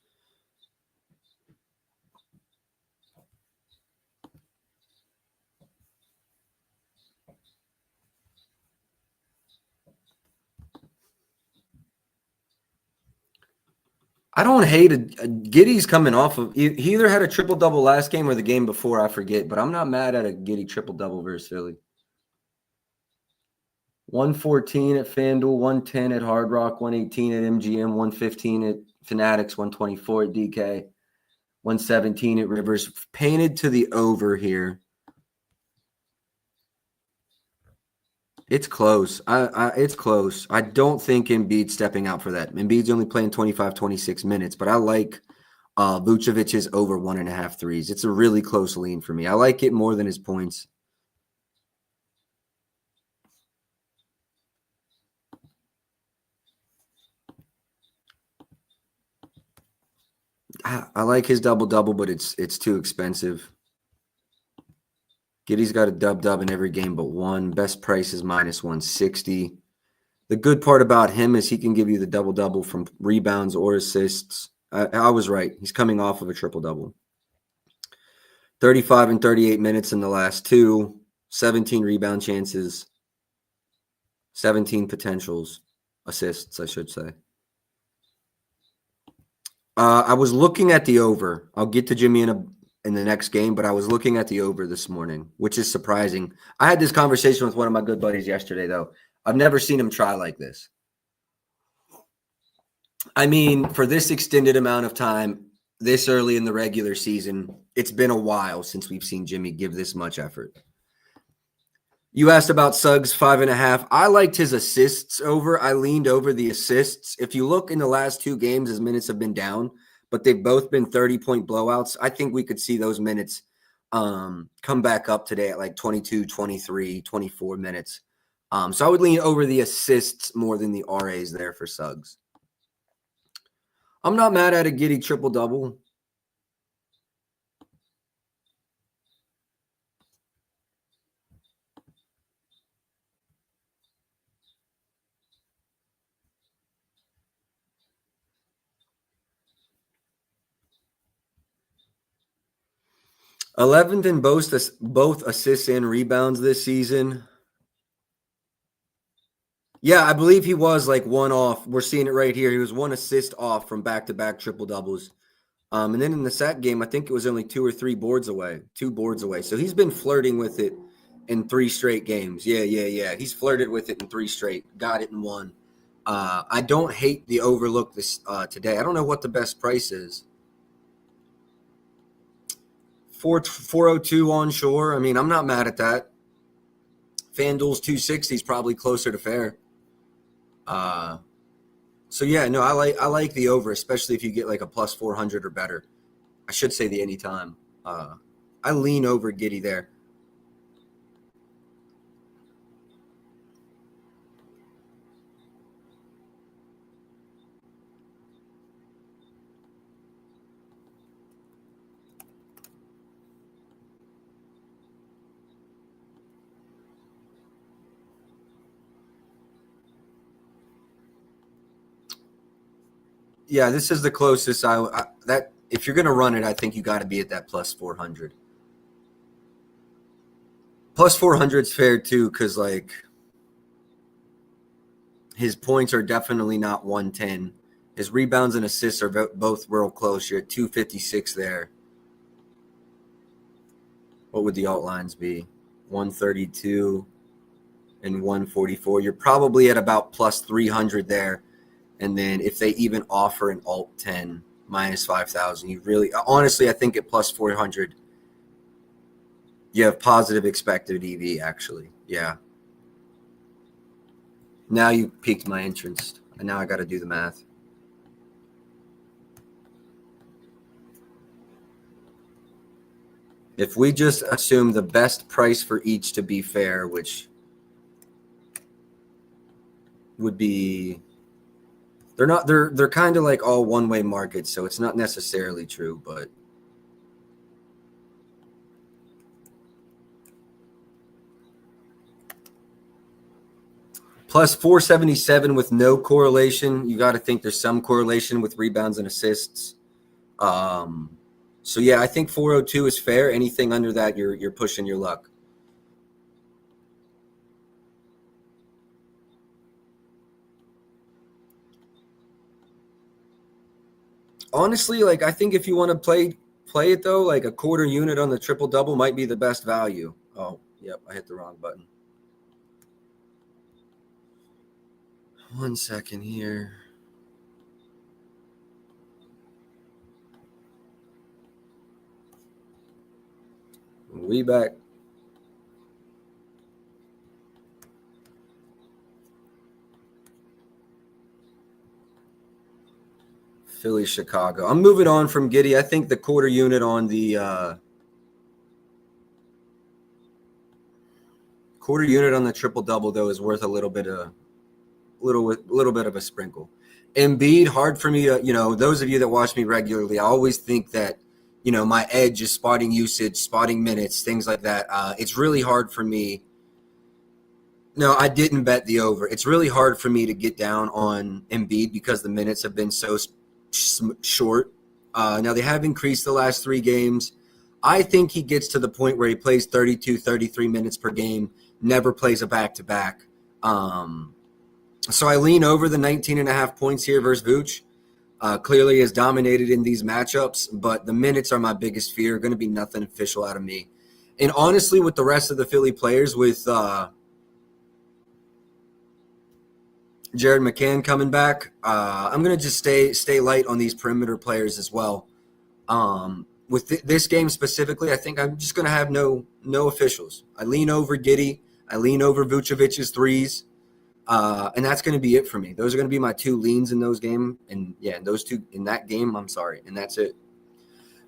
I don't hate it. Giddey's coming off of – he either had a triple-double last game or the game before, I forget. But I'm not mad at a Giddey triple-double versus Philly. 114 at FanDuel, 110 at Hard Rock, 118 at MGM, 115 at Fanatics, 124 at DK, 117 at Rivers. Painted to the over here. It's close. It's close. I don't think Embiid's stepping out for that. Embiid's only playing 25, 26 minutes, but I like Vucevic's over 1.5 threes. It's a really close lean for me. I like it more than his points. I like his double-double, but it's too expensive. Giddey's got a dub-dub in every game but one. Best price is -160. The good part about him is he can give you the double-double from rebounds or assists. I was right. He's coming off of a triple-double. 35 and 38 minutes in the last two. 17 rebound chances. 17 potentials. Assists, I should say. I was looking at the over. I'll get to Jimmy in the next game, but I was looking at the over this morning, which is surprising. I had this conversation with one of my good buddies yesterday, though. I've never seen him try like this. I mean, for this extended amount of time, this early in the regular season, it's been a while since we've seen Jimmy give this much effort. You asked about Suggs 5.5. I liked his assists over. I leaned over the assists. If you look in the last two games, his minutes have been down, but they've both been 30-point blowouts. I think we could see those minutes come back up today at like 22, 23, 24 minutes. So I would lean over the assists more than the RAs there for Suggs. I'm not mad at a Giddey triple-double. '11th in both assists and rebounds this season. Yeah, I believe he was like one off. We're seeing it right here. He was one assist off from back-to-back triple-doubles. And then in the sack game, I think it was only 2 boards away. So he's been flirting with it in 3 straight games. Yeah. He's flirted with it in 3 straight. Got it in 1. I don't hate the overlook this today. I don't know what the best price is. 402 onshore. I mean, I'm not mad at that. FanDuel's 260 is probably closer to fair. So yeah, no, I like the over, especially if you get like a plus 400 or better. I should say the anytime. I lean over Giddey there. Yeah, this is the closest that if you're going to run it, I think you got to be at that plus 400. Plus 400 is fair too, because like his points are definitely not 110. His rebounds and assists are both real close. You're at 256 there. What would the alt lines be? 132 and 144. You're probably at about plus 300 there. And then if they even offer an alt 10 minus 5,000, you really, honestly, I think at plus 400, you have positive expected EV actually. Yeah. Now you piqued my interest, and now I got to do the math. If we just assume the best price for each to be fair, which would be, they're kind of like all one-way markets, so it's not necessarily true, but Plus 477 with no correlation. You got to think there's some correlation with rebounds and assists. So yeah, I think 402 is fair. Anything under that, you're pushing your luck. Honestly, like I think if you want to play it though, like a quarter unit on the triple double might be the best value. Oh, yep, I hit the wrong button. 1 second here. We back. Philly, Chicago. I'm moving on from Giddey. I think the quarter unit on the triple double though is worth a little bit of a sprinkle. Embiid, hard for me to, those of you that watch me regularly, I always think that, my edge is spotting usage, spotting minutes, things like that. It's really hard for me. No, I didn't bet the over. It's really hard for me to get down on Embiid because the minutes have been so short. Now they have increased the last 3 games. I think he gets to the point where he plays 32, 33 minutes per game, never plays a back-to-back. So I lean over the 19.5 points here versus Vooch. Clearly has dominated in these matchups, but the minutes are my biggest fear. Going to be nothing official out of me. And honestly, with the rest of the Philly players, with Jared McCann coming back, I'm going to just stay light on these perimeter players as well. With this game specifically, I think I'm just going to have no officials. I lean over Giddey. I lean over Vucevic's threes. And that's going to be it for me. Those are going to be my 2 leans in those game. And yeah, those 2 in that game, I'm sorry. And that's it.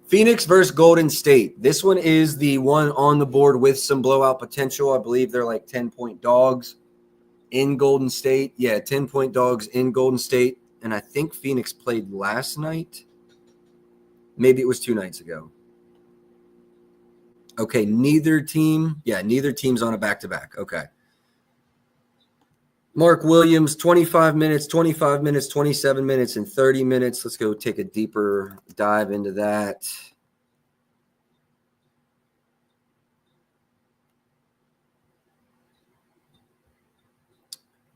Phoenix versus Golden State. This one is the one on the board with some blowout potential. I believe they're like 10-point dogs in Golden State. Yeah, 10-point dogs in Golden State. And I think Phoenix played last night. Maybe it was 2 nights ago. Okay, neither team's on a back-to-back. Okay. Mark Williams, 25 minutes, 27 minutes, and 30 minutes. Let's go take a deeper dive into that.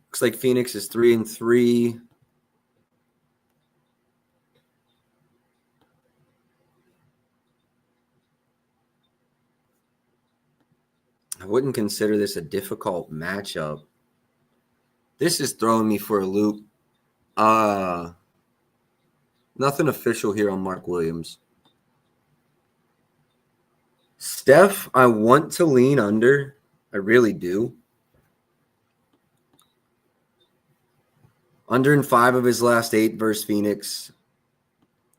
Looks like Phoenix is 3-3. I wouldn't consider this a difficult matchup. This is throwing me for a loop. Nothing official here on Mark Williams. Steph, I want to lean under. I really do. Under in 5 of his last 8 versus Phoenix.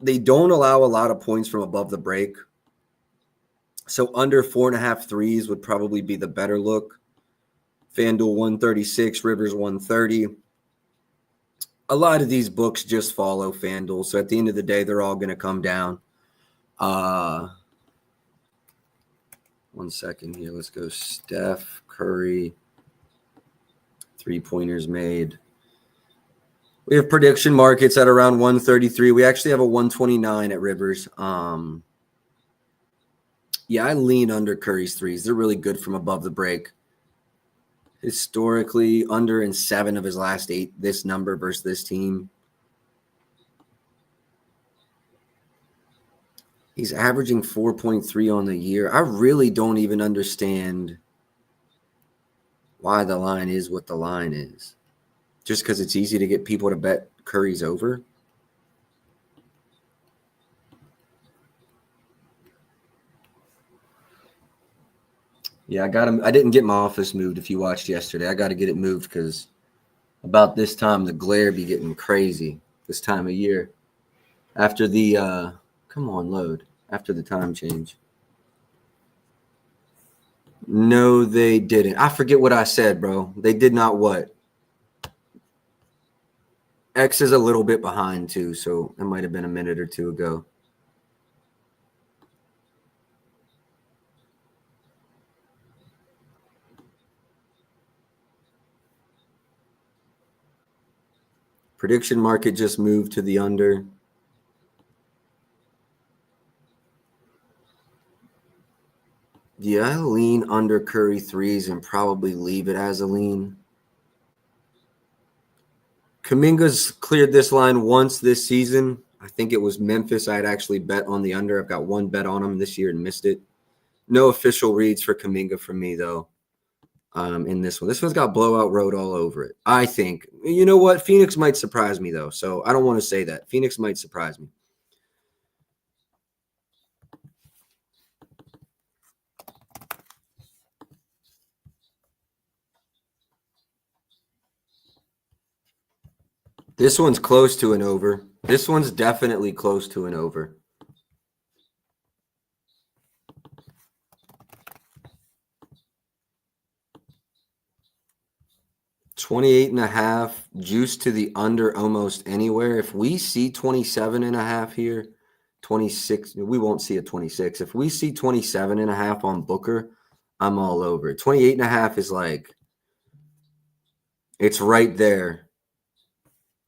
They don't allow a lot of points from above the break. So under 4.5 threes would probably be the better look. FanDuel 136, Rivers 130. A lot of these books just follow FanDuel. So at the end of the day, they're all going to come down. 1 second here. Let's go Steph, Curry. 3-pointers made. We have prediction markets at around 133. We actually have a 129 at Rivers. Yeah, I lean under Curry's threes. They're really good from above the break. Historically, under in 7 of his last 8, this number versus this team. He's averaging 4.3 on the year. I really don't even understand why the line is what the line is. Just because it's easy to get people to bet Curry's over. Yeah, I got him. I didn't get my office moved. If you watched yesterday, I got to get it moved because about this time the glare be getting crazy this time of year. After the after the time change. No, they didn't. I forget what I said, bro. They did not what? X is a little bit behind too, so it might have been a minute or 2 ago. Prediction market just moved to the under. Yeah, I lean under Curry threes and probably leave it as a lean. Kuminga's cleared this line once this season. I think it was Memphis. I had actually bet on the under. I've got one bet on him this year and missed it. No official reads for Kuminga from me, though, in this one. This one's got blowout road all over it, I think. You know what? Phoenix might surprise me, though, so I don't want to say that. Phoenix might surprise me. This one's close to an over. This one's definitely close to an over. $28.5, juice to the under almost anywhere. If we see 27.5 here, 26, we won't see a 26. If we see 27.5 on Booker, I'm all over it. 28.5 is like, it's right there.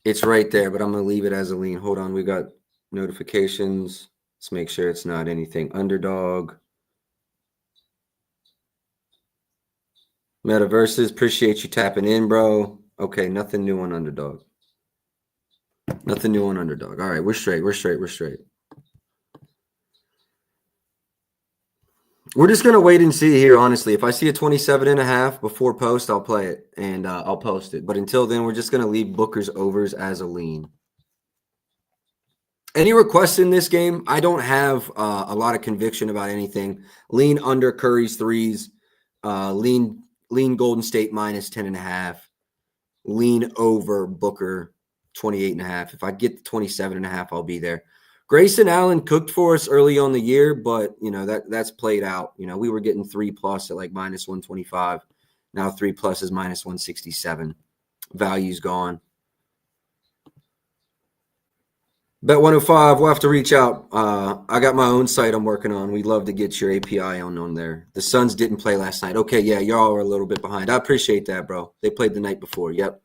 It's right there, but I'm going to leave it as a lean. Hold on, we got notifications. Let's make sure it's not anything. Underdog. Metaverses, appreciate you tapping in, bro. Okay, nothing new on Underdog. Nothing new on Underdog. All right, we're straight. We're straight. We're just going to wait and see here, honestly. If I see a 27.5 before post, I'll play it, and I'll post it. But until then, we're just going to leave Booker's overs as a lean. Any requests in this game? I don't have a lot of conviction about anything. Lean under Curry's threes. Lean Golden State minus 10.5. Lean over Booker 28.5. If I get the 27.5, I'll be there. Grayson Allen cooked for us early on the year, but that's played out. We were getting 3+ at like minus 125. Now 3+ is minus 167. Value's gone. Bet 105, we'll have to reach out. I got my own site I'm working on. We'd love to get your API on there. The Suns didn't play last night. Okay, yeah, y'all are a little bit behind. I appreciate that, bro. They played the night before. Yep.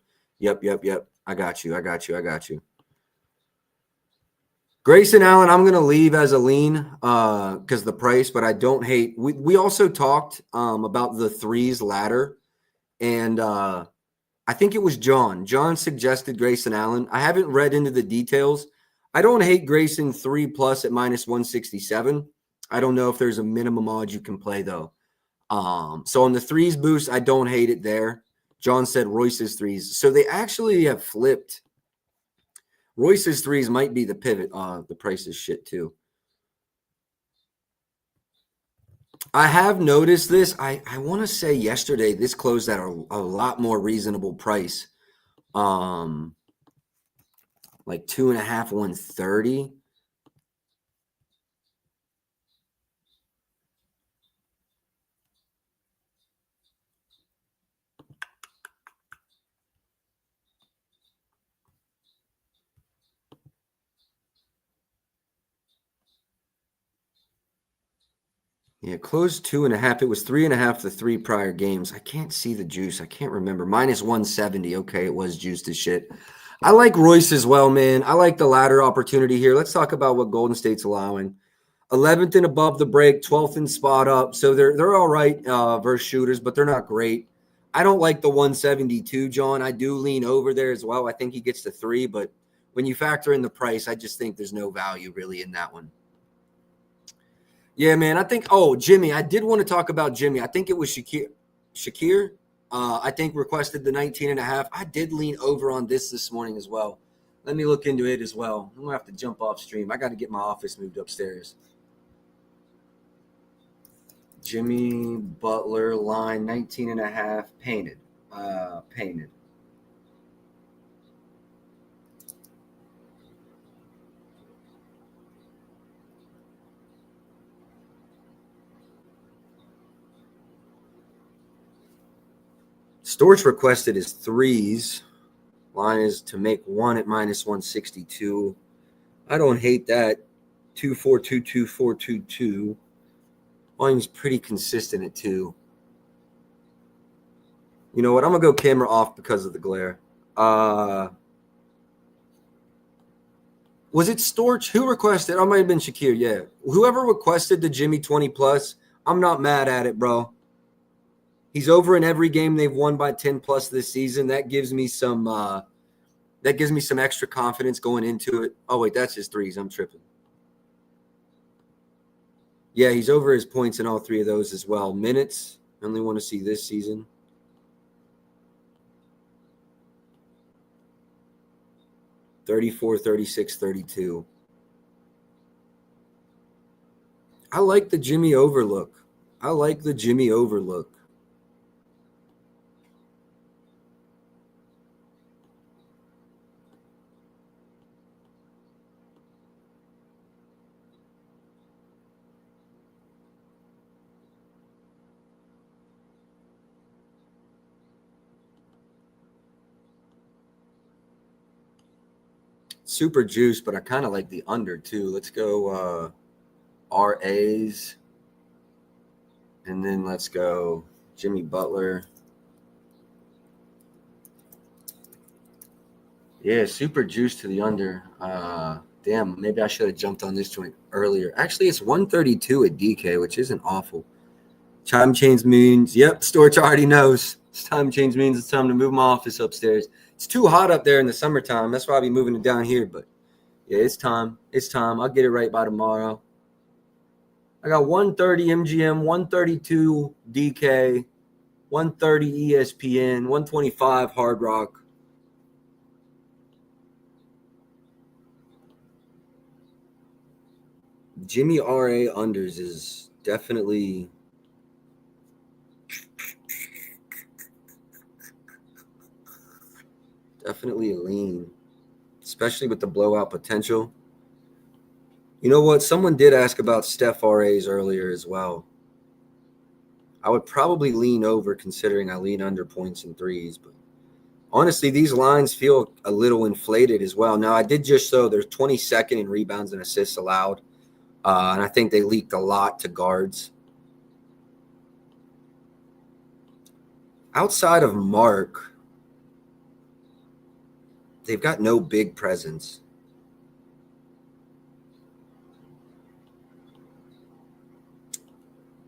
I got you. Grayson Allen, I'm going to leave as a lean because the price, but I don't hate. We also talked about the threes ladder, and I think it was John. John suggested Grayson Allen. I haven't read into the details. I don't hate Grayson 3+ at minus 167. I don't know if there's a minimum odds you can play, though. So on the threes boost, I don't hate it there. John said Royce's threes. So they actually have flipped. Royce's threes might be the pivot. The price is shit, too. I have noticed this. I want to say yesterday this closed at a lot more reasonable price. Like 2.5, 130. Yeah, closed 2.5. It was 3.5 the 3 prior games. I can't see the juice. I can't remember. Minus 170. Okay, it was juiced as shit. I like Royce as well, man. I like the ladder opportunity here. Let's talk about what Golden State's allowing. 11th and above the break, 12th and spot up. So they're all right versus shooters, but they're not great. I don't like the 172, John. I do lean over there as well. I think he gets to 3, but when you factor in the price, I just think there's no value really in that one. Yeah, man. I think, Jimmy. I did want to talk about Jimmy. I think it was Shakir. I think requested the 19.5. I did lean over on this morning as well. Let me look into it as well. I'm going to have to jump off stream. I got to get my office moved upstairs. Jimmy Butler line 19.5 painted. Painted. Storch requested his threes. Line is to make 1 at minus 162. I don't hate that. 2-4-2, 2-4-2-2. Volume's pretty consistent at 2. You know what? I'm going to go camera off because of the glare. Was it Storch? Who requested? I might have been Shakir. Yeah. Whoever requested the Jimmy 20+, I'm not mad at it, bro. He's over in every game they've won by 10+ this season. That gives me some extra confidence going into it. Oh, wait, that's his threes. I'm tripping. Yeah, he's over his points in all three of those as well. Minutes, I only want to see this season. $34, $36, $32. I like the Jimmy overlook. Super juice, but I kind of like the under too. Let's go RAs. And then let's go Jimmy Butler. Yeah, super juice to the under. Damn, maybe I should have jumped on this joint earlier. Actually, it's 132 at DK, which isn't awful. Time change means, yep, Storch already knows. Time change means it's time to move my office upstairs. It's too hot up there in the summertime. That's why I'll be moving it down here. But yeah, it's time. I'll get it right by tomorrow. I got 130 MGM, 132 DK, 130 ESPN, 125 Hard Rock. Jimmy RA unders is definitely a lean, especially with the blowout potential. You know what? Someone did ask about Steph RAs earlier as well. I would probably lean over considering I lean under points and threes, but honestly, these lines feel a little inflated as well. Now, I did just show they're 22nd in rebounds and assists allowed, and I think they leaked a lot to guards. Outside of Mark, they've got no big presence.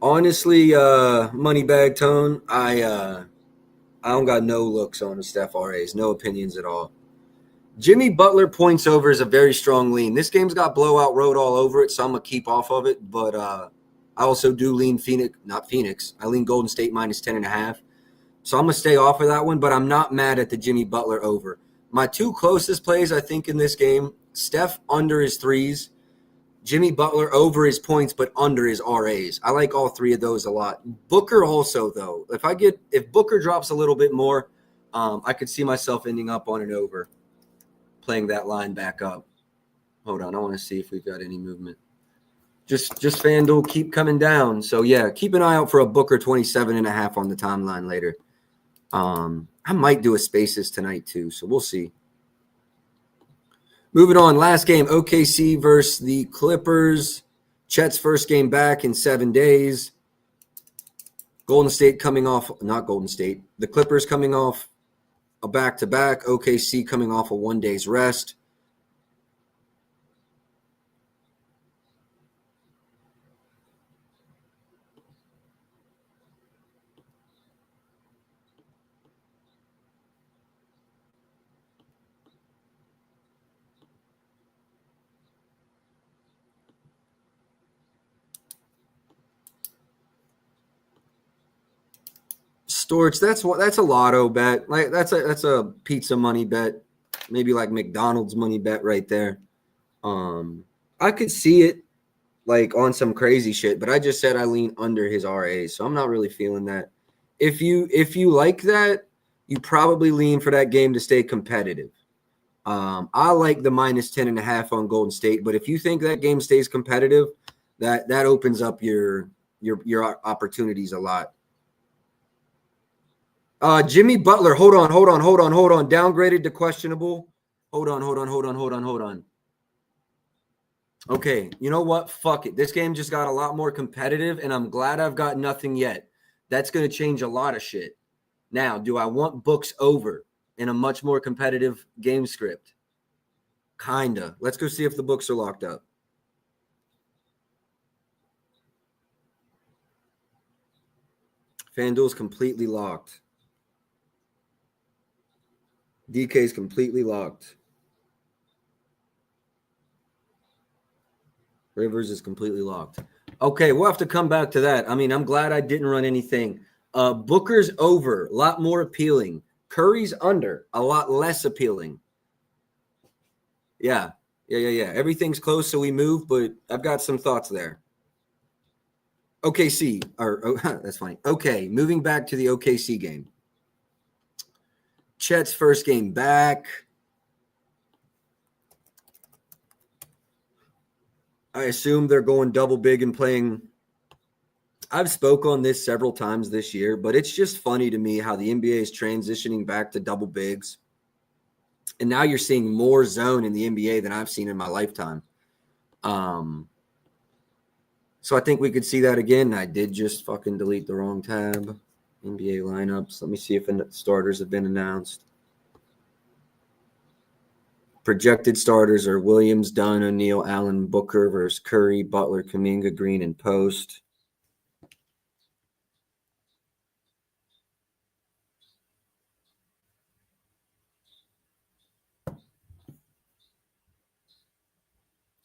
Honestly, Moneybag Tone, I don't got no looks on the Steph RAs, no opinions at all. Jimmy Butler points over is a very strong lean. This game's got blowout road all over it, so I'm going to keep off of it. But I also do lean I lean Golden State minus 10.5. So I'm going to stay off of that one, but I'm not mad at the Jimmy Butler over. My two closest plays, I think, in this game, Steph under his threes, Jimmy Butler over his points, but under his RAs. I like all three of those a lot. Booker also, though. If Booker drops a little bit more, I could see myself ending up on an over, playing that line back up. Hold on, I want to see if we've got any movement. Just FanDuel keep coming down. So yeah, keep an eye out for a Booker 27.5 on the timeline later. I might do a Spaces tonight too, so we'll see. Moving on, last game, OKC versus the Clippers. Chet's first game back in 7 days. The Clippers coming off a back-to-back. OKC coming off a 1 day's rest. Storch, that's a lotto bet. Like that's a pizza money bet, maybe like McDonald's money bet right there. I could see it like on some crazy shit, but I just said I lean under his RAs, so I'm not really feeling that. If you like that, you probably lean for that game to stay competitive. I like the minus 10.5 on Golden State, but if you think that game stays competitive, that opens up your opportunities a lot. Jimmy Butler, hold on. Downgraded to questionable. Hold on. Okay, you know what? Fuck it. This game just got a lot more competitive, and I'm glad I've got nothing yet. That's going to change a lot of shit. Now, do I want books over in a much more competitive game script? Kinda. Let's go see if the books are locked up. FanDuel's completely locked. DK's completely locked. Rivers is completely locked. Okay, we'll have to come back to that. I mean, I'm glad I didn't run anything. Booker's over, a lot more appealing. Curry's under, a lot less appealing. Yeah. Everything's close, so we move, but I've got some thoughts there. OKC, that's funny. Okay, moving back to the OKC game. Chet's first game back. I assume they're going double big and playing. I've spoke on this several times this year, but it's just funny to me how the NBA is transitioning back to double bigs. And now you're seeing more zone in the NBA than I've seen in my lifetime. So I think we could see that again. I did just fucking delete the wrong tab. NBA lineups. Let me see if the starters have been announced. Projected starters are Williams, Dunn, O'Neal, Allen, Booker versus Curry, Butler, Kuminga, Green, and Post.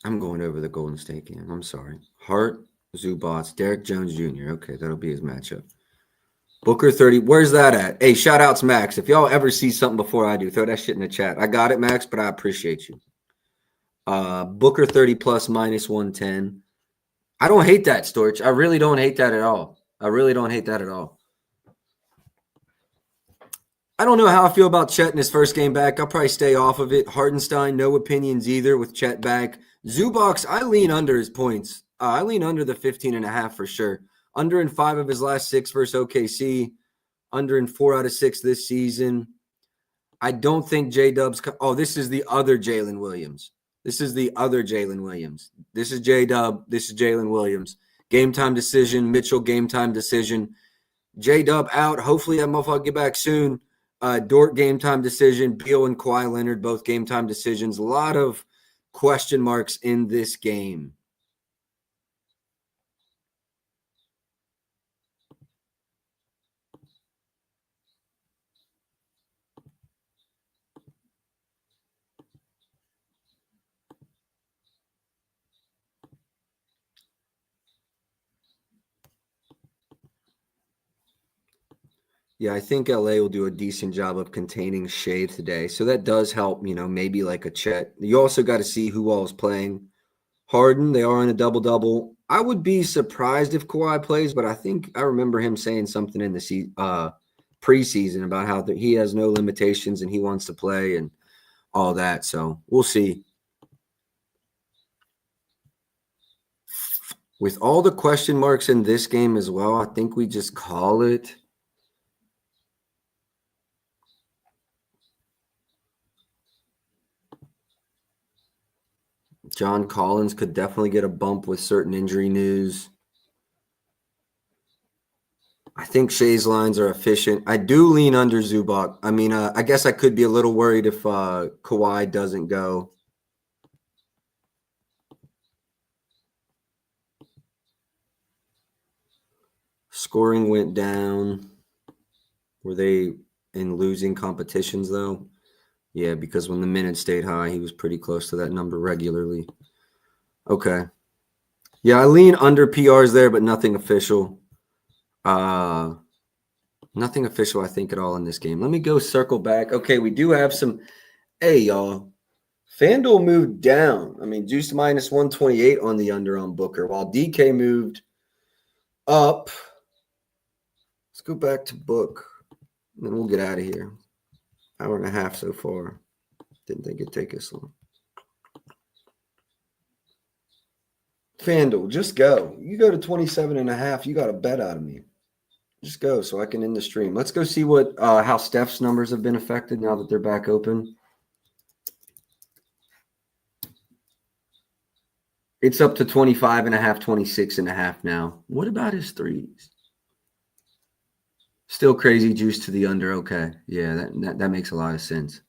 I'm going over the Golden State game. I'm sorry. Hart, Zubats, Derek Jones Jr. Okay, that'll be his matchup. Booker 30. Where's that at? Hey, shout outs, Max. If y'all ever see something before I do, throw that shit in the chat. I got it, Max, but I appreciate you. Booker 30 plus minus 110. I don't hate that, Storch. I really don't hate that at all. I don't know how I feel about Chet in his first game back. I'll probably stay off of it. Hardenstein, no opinions either with Chet back. Zubox, I lean under his points. I lean under the 15.5 for sure. Under in 5 of his last 6 versus OKC. Under in 4 out of 6 this season. I don't think J-Dub's – this is the other Jalen Williams. This is J-Dub. This is Jalen Williams. Game time decision. Mitchell, game time decision. J-Dub out. Hopefully that motherfucker get back soon. Dort, game time decision. Beal and Kawhi Leonard, both game time decisions. A lot of question marks in this game. Yeah, I think LA will do a decent job of containing Shea today. So that does help, maybe like a Chet. You also got to see who all is playing. Harden, they are in a double-double. I would be surprised if Kawhi plays, but I think I remember him saying something in the preseason about how he has no limitations and he wants to play and all that. So we'll see. With all the question marks in this game as well, I think we just call it. John Collins could definitely get a bump with certain injury news. I think Shea's lines are efficient. I do lean under Zubac. I mean, I guess I could be a little worried if Kawhi doesn't go. Scoring went down. Were they in losing competitions, though? Yeah, because when the minutes stayed high, he was pretty close to that number regularly. Okay. Yeah, I lean under PRs there, but nothing official. Nothing official, I think, at all in this game. Let me go circle back. Okay, we do have some. Hey, y'all. FanDuel moved down. I mean, juice minus 128 on the under on Booker, while DK moved up. Let's go back to Book, and then we'll get out of here. Hour and a half so far. Didn't think it'd take us long. FanDuel, just go. You go to 27.5, you got a bet out of me. Just go so I can end the stream. Let's go see what how Steph's numbers have been affected now that they're back open. It's up to 25.5, 26.5 now. What about his threes? Still crazy juice to the under. Okay. Yeah, that makes a lot of sense.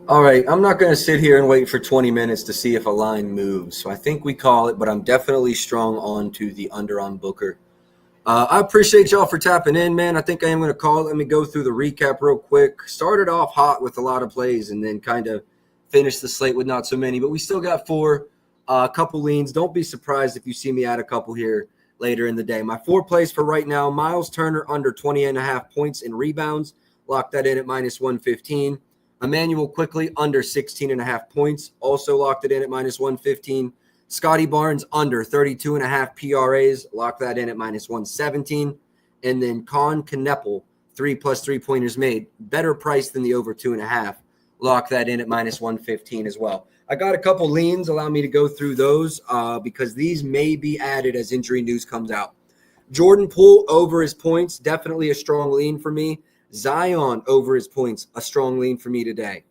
All right, I'm not going to sit here and wait for 20 minutes to see if a line moves. So I think we call it, but I'm definitely strong on to the under on Booker. I appreciate y'all for tapping in, man. I think I am going to call it. Let me go through the recap real quick. Started off hot with a lot of plays and then kind of finished the slate with not so many, but we still got 4, a couple leans. Don't be surprised if you see me add a couple here later in the day. My 4 plays for right now, Miles Turner under 20.5 points in rebounds. Lock that in at minus 115. Emmanuel Quickly under 16.5 points. Also locked it in at minus 115. Scotty Barnes under 32.5 PRAs. Lock that in at minus 117. And then Con Kneppel, 3+ 3-pointers made. Better price than the over 2.5. Lock that in at minus 115 as well. I got a couple leans. Allow me to go through those because these may be added as injury news comes out. Jordan Poole over his points. Definitely a strong lean for me. Zion over his points, a strong lean for me today.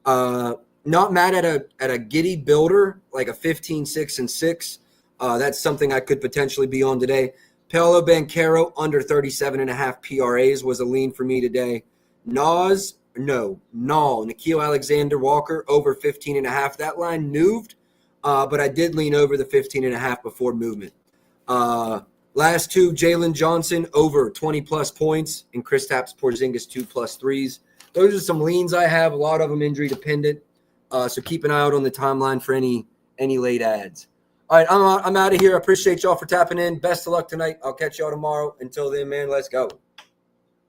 Not mad at a giddy builder, like a 15, 6, and 6. That's something I could potentially be on today. Paolo Banchero under 37.5 PRAs was a lean for me today. N'Keal Alexander Walker over 15.5. That line moved, but I did lean over the 15.5 before movement. Last 2, Jalen Johnson over 20+ points, and Kristaps Porzingis 2+ 3s. Those are some leans I have. A lot of them injury dependent. So keep an eye out on the timeline for any late ads. All right, I'm out of here. I appreciate y'all for tapping in. Best of luck tonight. I'll catch y'all tomorrow. Until then, man, let's go.